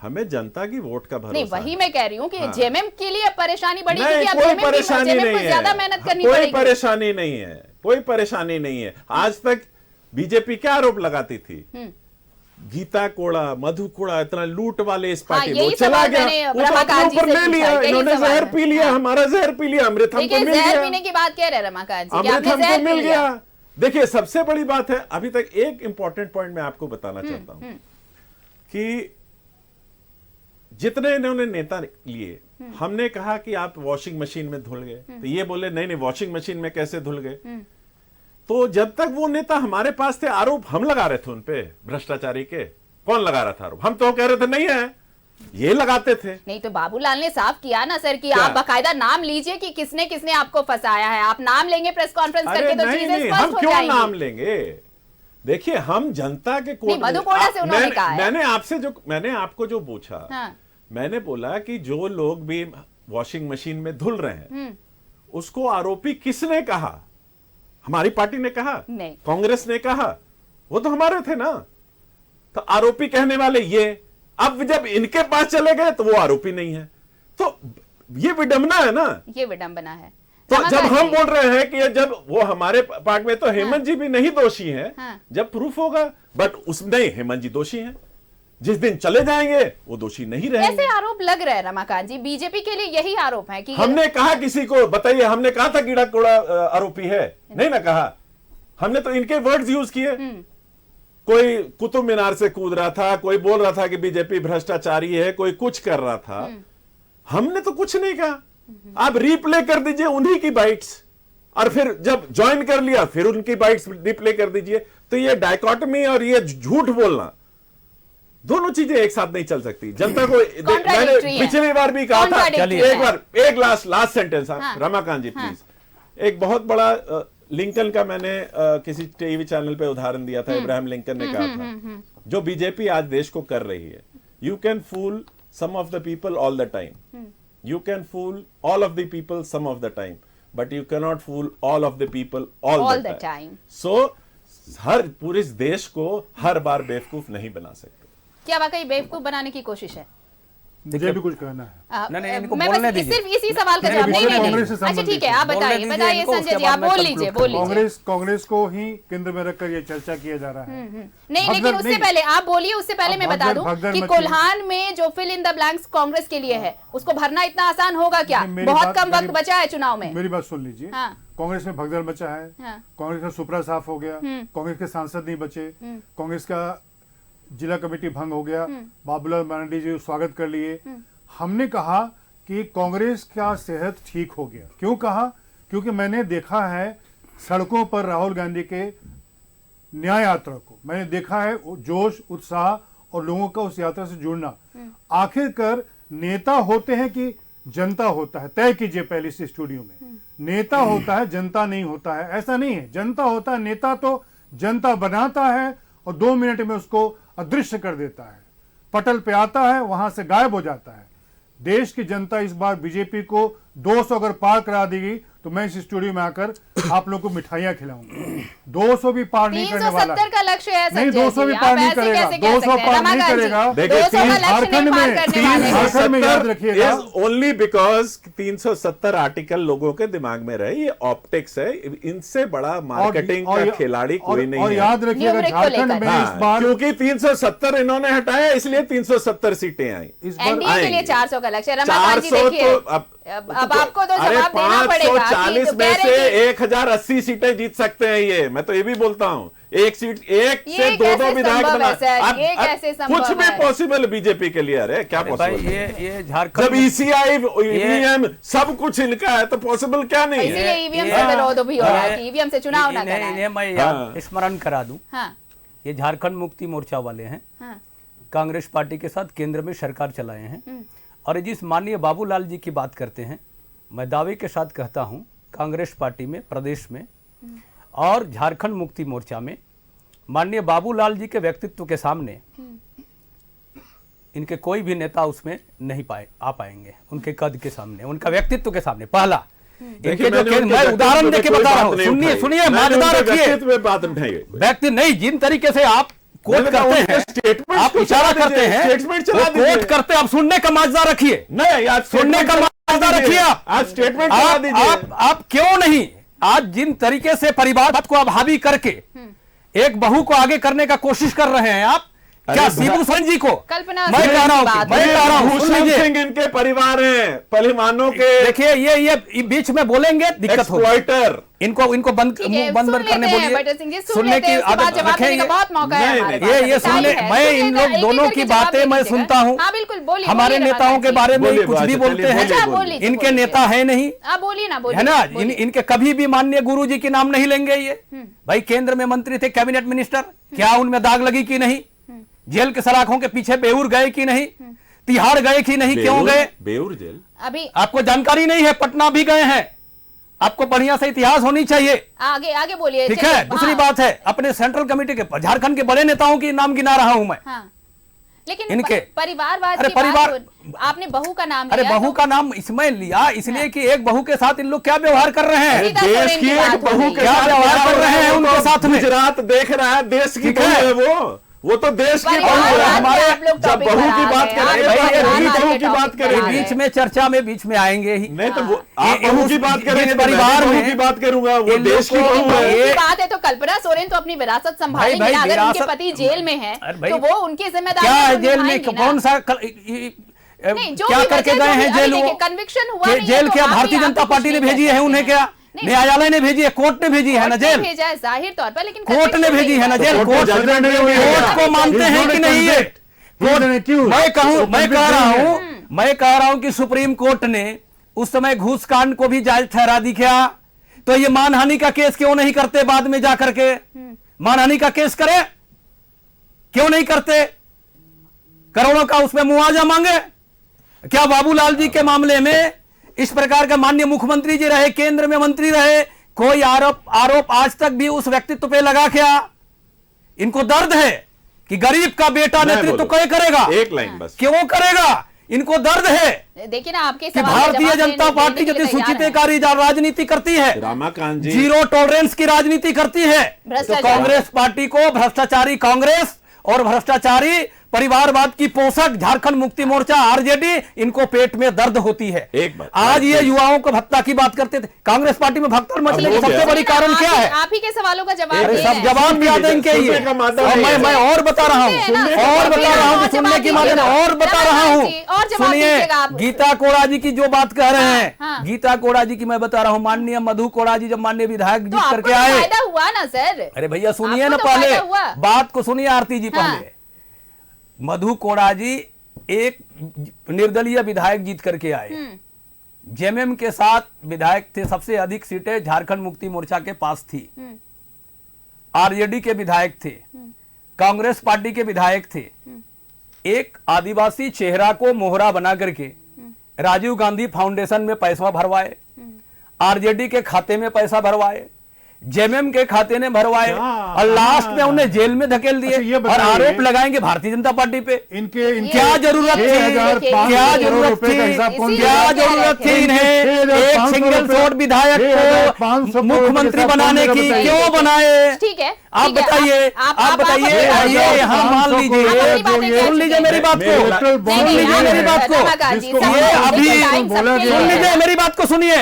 हमें जनता की वोट का भरोसा। नहीं, वही मैं कह रही हूँ कि जेएमएम के लिए परेशानी बढ़ी, नहीं, क्योंकि कोई परेशानी नहीं है, ज्यादा मेहनत करनी पड़ेगी। कोई परेशानी नहीं है, कोई परेशानी नहीं है। आज तक बीजेपी क्या आरोप लगाती थी, गीता कोड़ा, मधु कोड़ा इतना लूट वाले इस पार्टी में, वो चला गया, ऊपर ले लिया, इन्होंने जहर पी लिया, हमारा जहर पी लिया, अमृत हमको मिल गया। जहर पीने की बात कह रहे रमाकांत जी, अमृत हमको मिल गया। देखिए सबसे बड़ी बात है, अभी तक एक इंपॉर्टेंट पॉइंट मैं आपको बताना चाहता हूं कि जितने इन्होंने नेता लिए, हमने कहा कि आप वॉशिंग मशीन में धुल गए, तो ये बोले नहीं वॉशिंग मशीन में कैसे धुल गए। तो जब तक वो नेता हमारे पास थे, आरोप हम लगा रहे थे उन पे भ्रष्टाचारी के। कौन लगा रहा था आरोप? हम तो कह रहे थे नहीं है, ये लगाते थे। नहीं तो बाबूलाल ने साफ किया ना सर कि आप बाकायदा नाम लीजिए कि किसने किसने आपको फंसाया है। आप नाम लेंगे प्रेस कॉन्फ्रेंस करके तो चीजें स्पष्ट हो जाएंगी। हम क्यों नाम लेंगे? देखिए हम जनता के कोर्ट, मधु कोड़ा से उन्होंने कहा है। मैंने आपको जो पूछा, मैंने बोला कि जो लोग भी वॉशिंग मशीन में धुल रहे हैं, उसको आरोपी किसने कहा? हमारी पार्टी ने कहा? नहीं। कांग्रेस ने कहा? वो तो हमारे थे ना। तो आरोपी कहने वाले ये, अब जब इनके पास चले गए तो वो आरोपी नहीं है। तो ये विडंबना है ना, ये विडंबना है। तो जब हम बोल रहे हैं कि जब वो हमारे पार्ट में, तो हेमंत जी भी नहीं दोषी हैं, जब प्रूफ होगा। बट उसमें हेमंत जी दोषी हैं, जिस दिन चले जाएंगे वो दोषी नहीं रहेंगे। ऐसे आरोप लग रहे हैं रमाकांत जी, बीजेपी के लिए यही आरोप है कि हमने कहा किसी को बताइए, हमने कहा था गीता कोड़ा आरोपी है? नहीं ना कहा, हमने तो इनके वर्ड्स यूज किए। कोई कुतुब मीनार से कूद रहा था, कोई बोल रहा था कि बीजेपी भ्रष्टाचारी है, कोई कुछ कर रहा था, हमने तो कुछ नहीं कहा। आप रिप्ले कर दीजिए उन्हीं की बाइट्स, और फिर जब ज्वाइन कर लिया फिर उनकी बाइट्स रिप्ले कर दीजिए। तो ये डायकॉटमी और ये झूठ बोलना, दोनों चीजें एक साथ नहीं चल सकती। जनता को मैंने पिछली बार भी कहा था, एक last sentence Ramakant ji please. एक बहुत बड़ा लिंकन का मैंने किसी टीवी चैनल पे उदाहरण दिया था, इब्राहिम लिंकन ने कहा था, जो बीजेपी आज देश को कर रही है, you can fool some of the people all the time, you can fool all of the people some of the time, but you can not fool all of the people all the time. So हर पूरे देश को हर बार बेवकूफ नहीं बना सकते। क्या वाकई बेवकूफ बनाने की कोशिश है? मुझे भी कुछ कहना है। नहीं, इनको मैं बोलने बस दीजिए। सिर्फ इसी सवाल का जवाब नहीं। अच्छा ठीक है, आप बताइए संजय जी, आप बोल लीजिए। कांग्रेस को ही केंद्र में रखकर ये चर्चा किया जा रहा है। नहीं, लेकिन उससे पहले आप बोलिए, उससे पहले मैं बता दूं कि कोल्हान में जो fill in the blanks Congress के लिए है, उसको भरना इतना आसान होगा क्या? बहुत कम वक्त बचा है चुनाव में। मेरी बात सुन लीजिए। कांग्रेस में भगदड़ मचा है, कांग्रेस का सुपड़ा साफ हो गया, कांग्रेस के सांसद नहीं बचे, कांग्रेस का जिला कमेटी भंग हो गया, बाबूलाल मरांडी जी स्वागत कर लिए। हमने कहा कि कांग्रेस का सेहत ठीक हो गया। क्यों कहा? क्योंकि मैंने देखा है सड़कों पर राहुल गांधी के न्याय यात्रा को, मैंने देखा है जोश, उत्साह और लोगों का उस यात्रा से जुड़ना। आखिरकार नेता होते हैं कि जनता होता है? तय कीजिए पहले इस स्टूडियो में। नेता होता है, जनता नहीं होता है। ऐसा नहीं है, जनता होता है। नेता तो जनता बनाता है और 2 मिनट में उसको अदृश्य कर देता है, पटल पे आता है, वहां से गायब हो जाता है। देश की जनता इस बार बीजेपी को 200 अगर पार करा देगी तो मैं इस स्टूडियो में आकर आप लोगों को मिठाइयां खिलाऊंगा। 200 भी पार नहीं करने वाला है। 370 का लक्ष्य है नहीं, 200 भी पार नहीं करेगा, 200 पार नहीं करेगा। झारखंड में याद रखिएगा, ओनली बिकॉज 370 आर्टिकल लोगों के दिमाग में रहे। ये ऑप्टिक्स है, इनसे बड़ा मार्केटिंग का खिलाड़ी कोई नहीं है। और याद रखिएगा झारखंड में इस बार, क्योंकि 370 इन्होंने हटाया इसलिए 370 सीटें आई। इस बार एनडीए के लिए 400 का लक्ष्य। रमाकांत जी देखिए, अब आपको तो जवाब देना पड़ेगा। 540 में से 1080 सीटें जीत सकते हैं ये, मैं तो ये भी बोलता हूँ। एक सीट, एक से 2 विधायक बना, कुछ भी पॉसिबल बीजेपी के लिए। अरे क्या पॉसिबल? ये झारखंड जब ईसीआई, ईवीएम सब कुछ इनका है तो पॉसिबल क्या नहीं है? इसीलिए ईवीएम से विरोध भी हो रहा है कि ईवीएम से चुनाव ना कराएं। मैं स्मरण करा दूं, ये झारखंड मुक्ति मोर्चा वाले हैं, कांग्रेस पार्टी के साथ केंद्र में सरकार चलाए हैं। और जिस माननीय बाबूलाल जी की बात करते हैं, मैं दावे के साथ कहता हूं कांग्रेस पार्टी में, प्रदेश में और झारखंड मुक्ति मोर्चा में माननीय बाबूलाल जी के व्यक्तित्व के सामने इनके कोई भी नेता उसमें नहीं आ पाएंगे। उनके कद के सामने, उनका व्यक्तित्व के सामने। पहला इनके जो, मैं उदाहरण देके बता रहा हूँ, सुनिए, माजदा रखिए। व्यक्ति नहीं, जिन तरीके से आप कोट करते हैं, आप इशारा करते हैं, कोट करते हैं, आप सुनने का माजदा रखिए। नहीं, आज सुनने का माजदा रखिए। आज स्टेटमेंट चला दीजिए। आप क्यों नहीं, आज जिन तरीके से परिवार को आप हावी करके एक बहू को आगे करने का कोशिश कर रहे हैं आप, क्या शिबू सोरेन जी को कल्पना, मैं कह रहा हूँ भूषण सिंह इनके परिवार हैं, परिवानों के। देखिए ये बीच में बोलेंगे दिक्कत होगी। इनको बंद करने बोलिए। सुनने की आदत रखें। ये सुनने, मैं इन लोग दोनों की बातें मैं सुनता हूँ। हमारे नेताओं के बारे में कुछ भी बोलते हैं, इनके नेता है नहीं, है ना। इनके कभी भी माननीय गुरु जी के नाम नहीं लेंगे ये। भाई केंद्र में मंत्री थे, कैबिनेट मिनिस्टर, क्या उनमें दाग लगी कि नहीं? जेल के सलाखों के पीछे बेऊर गए कि नहीं? तिहाड़ गए कि नहीं? क्यों गए? बेऊर जेल अभी आपको जानकारी नहीं है। पटना भी गए हैं, आपको बढ़िया से इतिहास होनी चाहिए। आगे बोलिए। ठीक है, दूसरी बात है, अपने सेंट्रल कमेटी के झारखंड के बड़े नेताओं के नाम गिना रहा हूं मैं। लेकिन इनके परिवारवाद की बात, आपने बहू का नाम लिया। बहू का नाम इसमें लिया इसलिए कि एक बहू के साथ इन लोग क्या व्यवहार कर रहे हैं? देश की एक बहू के साथ व्यवहार कर रहे हैं उनके साथ में। गुजरात देख रहा है, देश की बहू है वो तो देश की बहू है। हमारे जब बहू की बात करेंगे, बीच में चर्चा में बीच में आएंगे ही। नहीं तो बहू की बात करेंगे, परिवार की बात करूंगा, वो देश की बहू है। ये बात है तो कल्पना सोरेन तो अपनी विरासत संभालेंगे। अगर उनके पति जेल में है तो वो उनकी जिम्मेदारी क्या है? जेल में कौन सा क्या करके गए हैं जेल? कन्विक्शन हुआ, जेल क्या भारतीय जनता पार्टी ने भेजी है उन्हें? क्या न्यायालय ने भेजी है? कोर्ट ने भेजी है ना जेल? भेजा है जाहिर तौर पर, लेकिन कोर्ट ने भेजी है ना जेल? कोर्ट को मानते हैं कि नहीं? ये मैं कह रहा हूं कि सुप्रीम कोर्ट ने उस समय घूस कांड को भी जायज ठहरा दी क्या? तो ये मानहानि का केस क्यों नहीं करते? बाद में जाकर के मानहानि का केस करे, क्यों नहीं करते? करोड़ों का उसमें मुआवजा मांगे। क्या बाबूलाल जी के मामले में इस प्रकार का, माननीय मुख्यमंत्री जी रहे, केंद्र में मंत्री रहे, कोई आरोप आज तक भी उस व्यक्तित्व पे लगा क्या? इनको दर्द है कि गरीब का बेटा नेतृत्व क्यों करेगा? एक लाइन बस, क्यों करेगा? इनको दर्द है। देखिए ना, आपके कि भारतीय जनता पार्टी यदि सूचितकारी राजनीति करती है, रामाकांत जी जीरो टॉलरेंस की राजनीति करती है, तो कांग्रेस पार्टी को भ्रष्टाचारी कांग्रेस और भ्रष्टाचारी परिवारवाद की पोषक झारखंड मुक्ति मोर्चा आरजेडी, इनको पेट में दर्द होती है। एक बात, आज ये युवाओं को भत्ता की बात करते थे, कांग्रेस पार्टी में भगदड़ मचने की सबसे बड़ी कारण क्या है? आप ही के सवालों का जवाब सब जवाब क्या देंगे? मैं और बता रहा हूँ, सुनने की माध्यम और बता रहा हूँ। सुनिए, गीता कोड़ा जी की जो बात कह रहे हैं, गीता कोड़ा जी की मैं बता रहा हूँ, माननीय मधु कोड़ा जी जब माननीय विधायक जीत करके आए, फायदा हुआ ना सर? अरे भैया सुनिए ना, पहले बात को सुनिए आरती जी। पहले मधु कोड़ा जी एक निर्दलीय विधायक जीत करके आए, जेएमएम के साथ विधायक थे, सबसे अधिक सीटें झारखंड मुक्ति मोर्चा के पास थी, आरजेडी के विधायक थे, कांग्रेस पार्टी के विधायक थे। एक आदिवासी चेहरा को मोहरा बना करके राजीव गांधी फाउंडेशन में पैसा भरवाए, आरजेडी के खाते में पैसा भरवाए, जेएमएम के खाते में भरवाए और लास्ट में उन्हें जेल में धकेल दिए और आरोप लगाएंगे भारतीय जनता पार्टी पे। इनके क्या जरूरत थी, क्या जरूरत थी, क्या जरूरत थी इन्हें एक सिंगल शॉट विधायक को मुख्यमंत्री बनाने की? क्यों बनाए? ठीक है, आप बताइए, आप बताइए। ये यहाँ मान लीजिए, सुन लीजिए मेरी बात को, सुन लीजिए मेरी बात को, ये अभी सुन लीजिए मेरी बात को, सुनिए।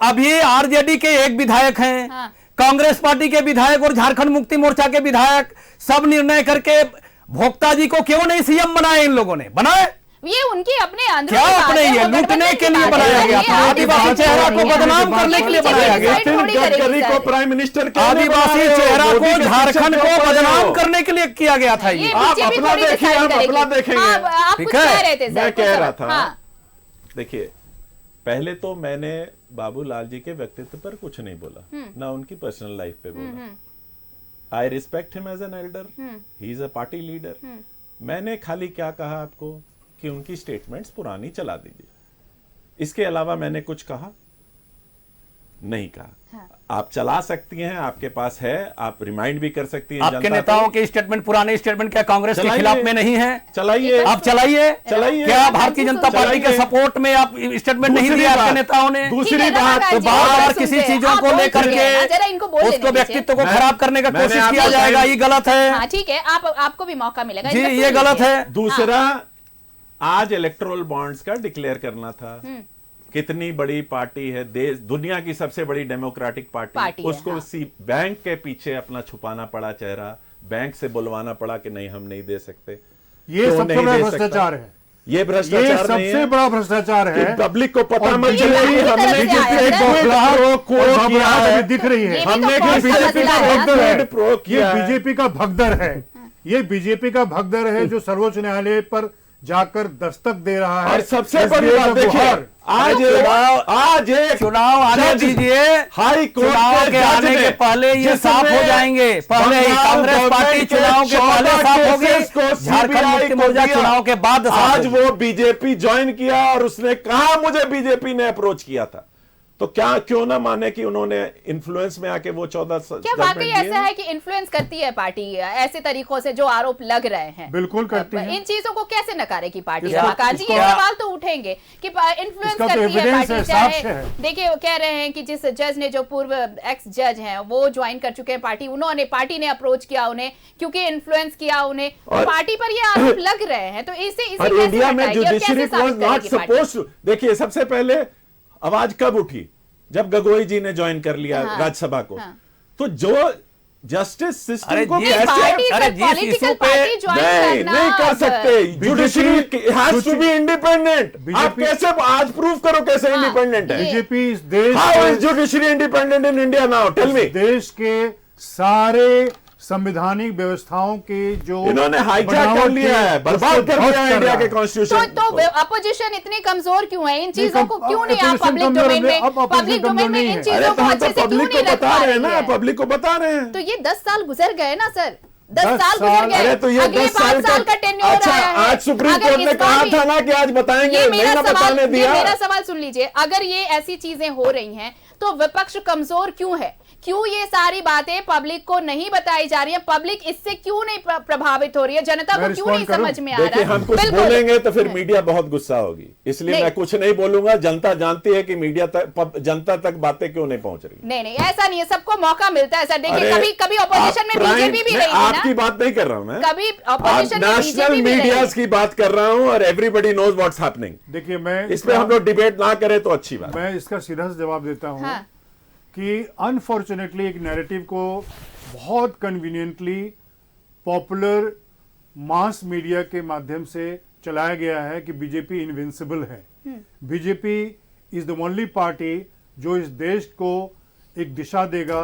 अभी आरजेडी के एक विधायक हैं, कांग्रेस पार्टी के विधायक और झारखंड मुक्ति मोर्चा के विधायक सब निर्णय करके भोक्ता जी को क्यों नहीं सीएम बनाए? इन लोगों ने बनाए। ये उनके अपने अंदर क्या अपने ये लूटने के लिए बनाया गया था? आदिवासी चेहरा को बदनाम करने के लिए बनाया गया। गडकरी को प्राइम मिनिस्टर, आदिवासी चेहरा को झारखंड को बदनाम करने के लिए किया गया था। ये आप अपना देखिए, हम अपना देखेंगे। ठीक है, मैं कह रहा था, देखिए पहले तो मैंने बाबूलाल जी के व्यक्तित्व पर कुछ नहीं बोला, ना उनकी पर्सनल लाइफ पे बोला। I respect him as an elder, he is a party leader. मैंने खाली क्या कहा आपको कि उनकी स्टेटमेंट्स पुरानी चला दीजिए, इसके अलावा मैंने कुछ कहा नहीं कहा। हाँ। आप चला सकती हैं, आपके पास है, आप रिमाइंड भी कर सकती हैं। आपके नेताओं के स्टेटमेंट, पुराने स्टेटमेंट क्या कांग्रेस के खिलाफ में नहीं है? चलाइए, आप चलाइए, चलाइए। क्या भारतीय जनता पार्टी के सपोर्ट में आप स्टेटमेंट नहीं दिया आपके नेताओं ने? दूसरी बात, तो बार बार किसी चीजों को लेकर के उसको व्यक्तित्व को खराब करने का कोशिश किया जाएगा, ये गलत है। ठीक है, आपको भी मौका मिलेगा जी, ये गलत है। दूसरा, आज इलेक्टोरल बॉन्ड्स का डिक्लेयर करना था। कितनी बड़ी पार्टी है, देश दुनिया की सबसे बड़ी डेमोक्रेटिक पार्टी, उसको बैंक के पीछे अपना छुपाना पड़ा चेहरा, बैंक से बुलवाना पड़ा कि नहीं हम नहीं दे सकते। ये सबसे बड़ा भ्रष्टाचार है। ये भ्रष्टाचार सबसे बड़ा भ्रष्टाचार है। पब्लिक को पता मत चले, हमने दिख रही है, हमने बीजेपी का भगदड़ है, ये बीजेपी का भगदड़ है जो सर्वोच्च न्यायालय पर जाकर दस्तक दे रहा है। और सबसे बड़ी बात देखिए, आज चुनाव आने दीजिए, हाई कोर्ट के आने के पहले ये साफ हो जाएंगे। पहले ही कांग्रेस पार्टी चुनाव के पहले साफ होगी, झारखंड मुक्ति मोर्चा चुनाव के बाद। आज वो बीजेपी ज्वाइन किया और उसने कहा मुझे बीजेपी ने अप्रोच किया था, तो क्या क्यों ना माने कि उन्होंने इन्फ्लुएंस में आके वो 14 क्या वाकई ऐसा है कि इन्फ्लुएंस करती है पार्टी ऐसे तरीकों से जो आरोप लग रहे हैं? बिल्कुल करती है। इन चीजों को कैसे नकारेगी पार्टी? आकाश जी, ये सवाल तो उठेंगे कि इन्फ्लुएंस करती है पार्टी। चाहे देखिए, कह रहे हैं कि जिस जज ने, जो पूर्व एक्स जज हैं, वो ज्वाइन कर चुके हैं पार्टी, उन्होंने, पार्टी ने अप्रोच किया उन्हें क्योंकि इन्फ्लुएंस किया उन्हें, तो पार्टी पर ये आरोप लग रहे हैं। तो इसे इंडिया में judiciary was not supposed to. देखिए, सबसे पहले आवाज कब उठी? जब गगोई जी ने ज्वाइन कर लिया राज्यसभा को। तो जो जस्टिस सिस्टम को कैसे जिस इशू पे नहीं कर सकते, judiciary has to be independent. आप कैसे आज प्रूव करो कैसे इंडिपेंडेंट है बीजेपी? इस देश, how is judiciary independent in India now? Tell me. देश के सारे संवैधानिक व्यवस्थाओं के जो इन्होंने हाईजैक कर लिया है, बर्बाद कर दिया है इंडिया के कॉन्स्टिट्यूशन। तो अपोजिशन इतनी कमजोर क्यों है? इन चीजों को क्यों नहीं आप पब्लिक डोमेन में इन चीजों को अच्छे से क्यों नहीं बता रहे हैं ना? पब्लिक को बता रहे हैं। तो ये 10 साल गुजर गए ना सर, 10 साल गुजर गए। तो ये 10 साल का टेन्योर अच्छा, आज सुप्रीम कोर्ट ने कहा था ना कि आज बताएंगे, नहीं ना बताने दिया। मेरा सवाल सुन लीजिए, अगर ये ऐसी चीजें हो रही हैं तो विपक्ष कमजोर क्यों है? क्यों ये सारी बातें पब्लिक को नहीं बताई जा रही है? पब्लिक इससे क्यों नहीं प्रभावित हो रही है? जनता को क्यों नहीं समझ में आ रहा है? हम कुछ बोलेंगे तो फिर मीडिया बहुत गुस्सा होगी, इसलिए मैं कुछ नहीं बोलूंगा। जनता जानती है कि मीडिया तक, जनता तक बातें क्यों नहीं पहुंच रही। नहीं, ऐसा नहीं है, सबको मौका मिलता है सर। देखिए, कभी कभी ऑपोजिशन में बीजेपी भी रही है ना। आपकी बात नहीं कर रहा हूं मैं, कभी ऑपोजिशन में नेशनल मीडिया की बात कर रहा हूं और एवरीबडी नोज व्हाट्स हैपनिंग। देखिए, मैं इस पे हम लोग डिबेट ना करें तो अच्छी बात। मैं इसका सीधा सा जवाब देता हूं कि अनफॉर्चुनेटली एक नैरेटिव को बहुत कन्वीनियंटली पॉपुलर मास मीडिया के माध्यम से चलाया गया है कि बीजेपी इनविंसिबल है। BJP is the only party जो इस देश को एक दिशा देगा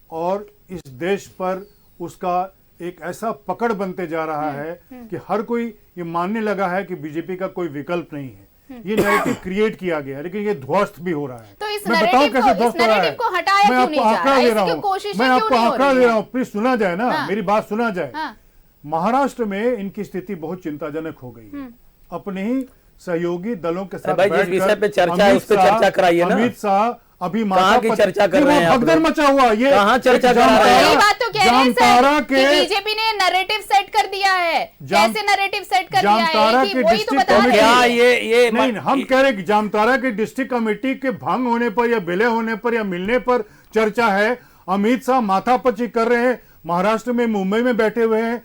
और इस देश पर उसका एक ऐसा पकड़ बनते जा रहा है कि हर कोई ये मानने लगा है कि बीजेपी का कोई विकल्प नहीं है। ये नैरेटिव क्रिएट किया गया है, लेकिन ये ध्वस्त भी हो रहा है। तो इस मैं बताऊं कैसे ध्वस्त हो रहा है। को हटाया मैं आपको आंकड़ा दे रहा हूँ, मैं आपको आंकड़ा दे रहा हूँ, प्लीज सुना जाए ना, मेरी बात सुना जाए। महाराष्ट्र में इनकी स्थिति बहुत चिंताजनक हो गई है। अपने ही सहयोगी दलों के साथ भाई जिस विषय पे चर्चा है उस पे चर्चा कराइए ना। अमित शाह अभी कहाँ की चर्चा कर रहे हैं? भगदड़ मचा हुआ ये कहाँ चर्चा कर रहे हैं? यही बात तो कह रहे हैं जामताड़ा सर कि बीजेपी ने नैरेटिव सेट कर दिया है। कैसे नैरेटिव सेट कर दिया जामताड़ा है के वही तो डिस्ट्रिक्ट बता रहे कमेटी हैं। ये नहीं, हम कह रहे कि जामताड़ा के डिस्ट्रिक्ट कमेटी के भंग होने पर या विलय होने पर या मिलने पर चर्चा है। अमित शाह माथापच्ची कर रहे हैं, महाराष्ट्र में मुंबई में बैठे हुए हैं।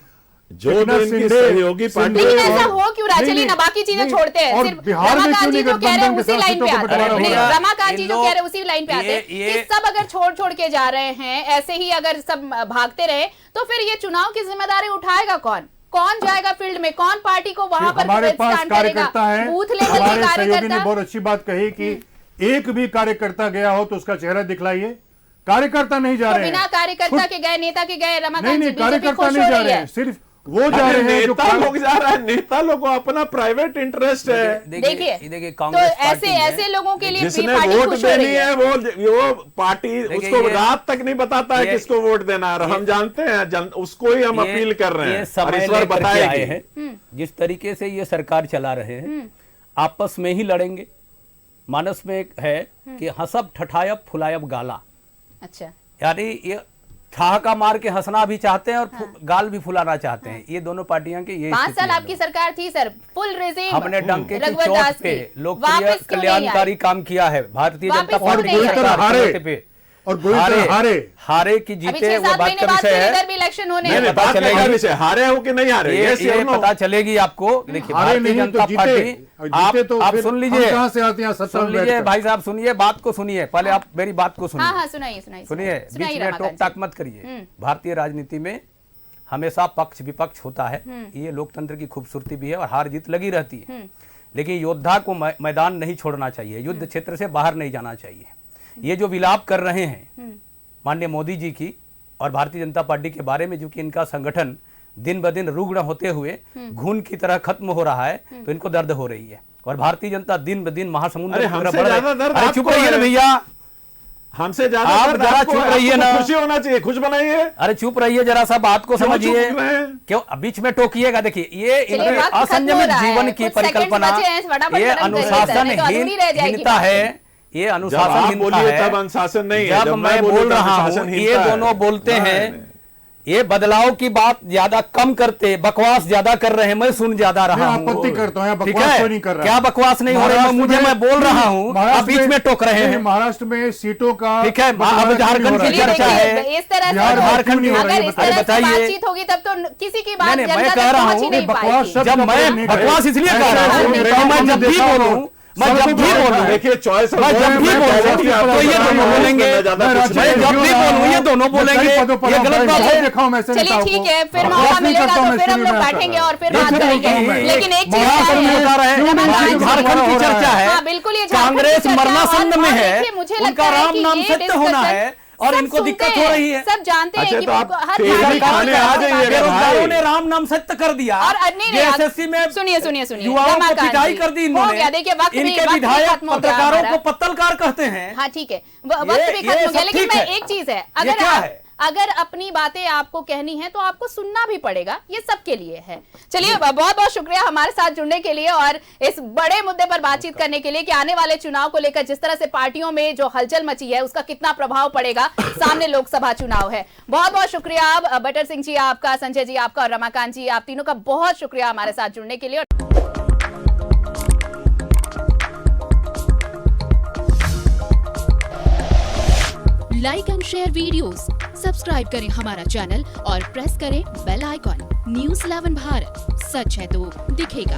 जो इनकी सहयोगी पार्टी, लेकिन ऐसा हो क्यों रहा? चलिए ना बाकी चीजें छोड़ते हैं, सिर्फ रमाकांत जी जो कह रहे हैं उसी लाइन पे आते हैं। रमाकांत जी जो कह रहे हैं उसी लाइन पे आते हैं कि सब अगर छोड़ के जा रहे हैं, ऐसे ही अगर सब भागते रहे तो फिर ये चुनाव की जिम्मेदारी उठाएगा कौन? कौन जाएगा फील्ड में? कौन पार्टी को वहां पर हमारे पास कार्यकर्ता है। बूथ लेवल के हमारे सहयोगी ने कार्यकर्ता। बहुत अच्छी बात कही कि एक भी कार्यकर्ता गया हो तो उसका चेहरा दिखलाइए। कार्यकर्ता नहीं जा रहे हैं, बिना कार्यकर्ता के गए, नेता के गए, रमाकांत जी कार्यकर्ता नहीं जा रहे हैं, सिर्फ वो जा रहे हैं जो नेता लोग जा रहे हैं। नेता लोगों को अपना प्राइवेट इंटरेस्ट है। देखिए तो कांग्रेस ऐसे लोगों के लिए जिसने वोट देनी है वो पार्टी उसको रात तक नहीं बताता है किसको वोट देना है। हम जानते हैं, उसको ही हम अपील कर रहे हैं। समय बताएंगे जिस तरीके से ये सरकार चला रहे हैं, आपस में ही लड़ेंगे। मानस में एक है कि हंसब ठठायब फुलायब गाला। अच्छा, यानी ये ठहाका मार के हंसना भी चाहते हैं और गाल भी फुलाना चाहते हैं। ये दोनों पार्टियां के ये 5 साल आपकी सरकार थी सर, फुल रेजिम हमने डंके की चोट पे लोकप्रिय कल्याणकारी काम किया है। भारतीय जनता पार्टी पे और हारे की जीते वो बात का विषय है। इधर भी इलेक्शन होने पता चलेगा हारे हो कि नहीं हारे ये पता चलेगी आपको। देखिए भारतीय जनता पार्टी आप सुन लीजिए, कहां से आते हैं? सुन लीजिए भाई साहब, सुनिए बात को सुनिए, पहले आप मेरी बात को सुनिए। हाँ, सुनिए बीच में टोक टाक मत करिए। भारतीय राजनीति में हमेशा पक्ष विपक्ष होता है, ये लोकतंत्र की खूबसूरती भी है और हार जीत लगी रहती है। लेकिन योद्धा को मैदान नहीं छोड़ना चाहिए, युद्ध क्षेत्र से बाहर नहीं जाना चाहिए। ये जो विलाप कर रहे हैं माननीय मोदी जी की और भारतीय जनता पार्टी के बारे में, जो कि इनका संगठन दिन ब दिन रुग्ण होते हुए घून की तरह खत्म हो रहा है, तो इनको दर्द हो रही है। और भारतीय जनता दिन ब दिन महासमुद्र चुप रहिए ना भैया, हमसे ज्यादा आप जरा चुप रहिए ना। खुशी होना चाहिए, खुश बनाइए। अरे चुप रहिए जरा सा, बात को समझिए, क्यों बीच में टोकिएगा। देखिए ये इनके असंयमित जीवन की परिकल्पना, ये अनुशासनहीनता है, ये अनुशासनहीनता है। तब अनुशासन नहीं है। जब मैं बोल रहा हूँ, ये दोनों बोलते हैं, ये बदलाव की बात ज्यादा कम करते, बकवास ज्यादा कर रहे हैं। मैं सुन ज्यादा रहा हूँ, आपत्ति करता हूँ, ठीक है? क्या बकवास नहीं हो रहा है? मुझे मैं बोल रहा हूँ, आप बीच में टोक रहे हैं। महाराष्ट्र में सीटों का, ठीक है, अब झारखंड की चर्चा है, इस तरह से झारखंड की बताइए, बातचीत होगी तब तो किसी की बात मैं कह रहा हूँ, जब मैं बकवास इसलिए कह रहा हूँ, मैं जब भी बोलूँ, मैं जब भी बोलूं, देखिए चॉइस, मैं जब भी बोलूं तो ये दोनों बोलेंगे, मैं जब भी बोलूं ये दोनों बोलेंगे, ये गलत बात है। चलिए ठीक है, फिर मौका मिलेगा तो फिर हम लोग बैठेंगे और फिर बात करेंगे। लेकिन एक चीज झारखंड की चर्चा है, बिल्कुल ये कांग्रेस मरणासन्न में है, उनका राम नाम सत्य होना है और इनको दिक्कत हो रही है। सब जानते हैं कि बेरोजगारों ने राम नाम सत्य कर दिया और एसएससी में सुनिए युवाओं को पिटाई कर दी इन्होंने। देखिए वक्त इनके विधायक पत्रकारों को पत्तलकार कहते हैं। हाँ ठीक है, वक्त भी खत्म हो गया। लेकिन मैं एक चीज है, अगर अपनी बातें आपको कहनी है तो आपको सुनना भी पड़ेगा, ये सबके लिए है। चलिए बहुत बहुत शुक्रिया हमारे साथ जुड़ने के लिए और इस बड़े मुद्दे पर बातचीत करने के लिए कि आने वाले चुनाव को लेकर जिस तरह से पार्टियों में जो हलचल मची है उसका कितना प्रभाव पड़ेगा। सामने लोकसभा चुनाव है। बहुत बहुत शुक्रिया आप बटर सिंह जी आपका, संजय जी आपका और रमाकांत जी आप तीनों का बहुत शुक्रिया हमारे साथ जुड़ने के लिए। Like and share videos, subscribe करें हमारा चैनल और प्रेस करें बेल आइकॉन। न्यूज़ 11 भारत, सच है तो दिखेगा।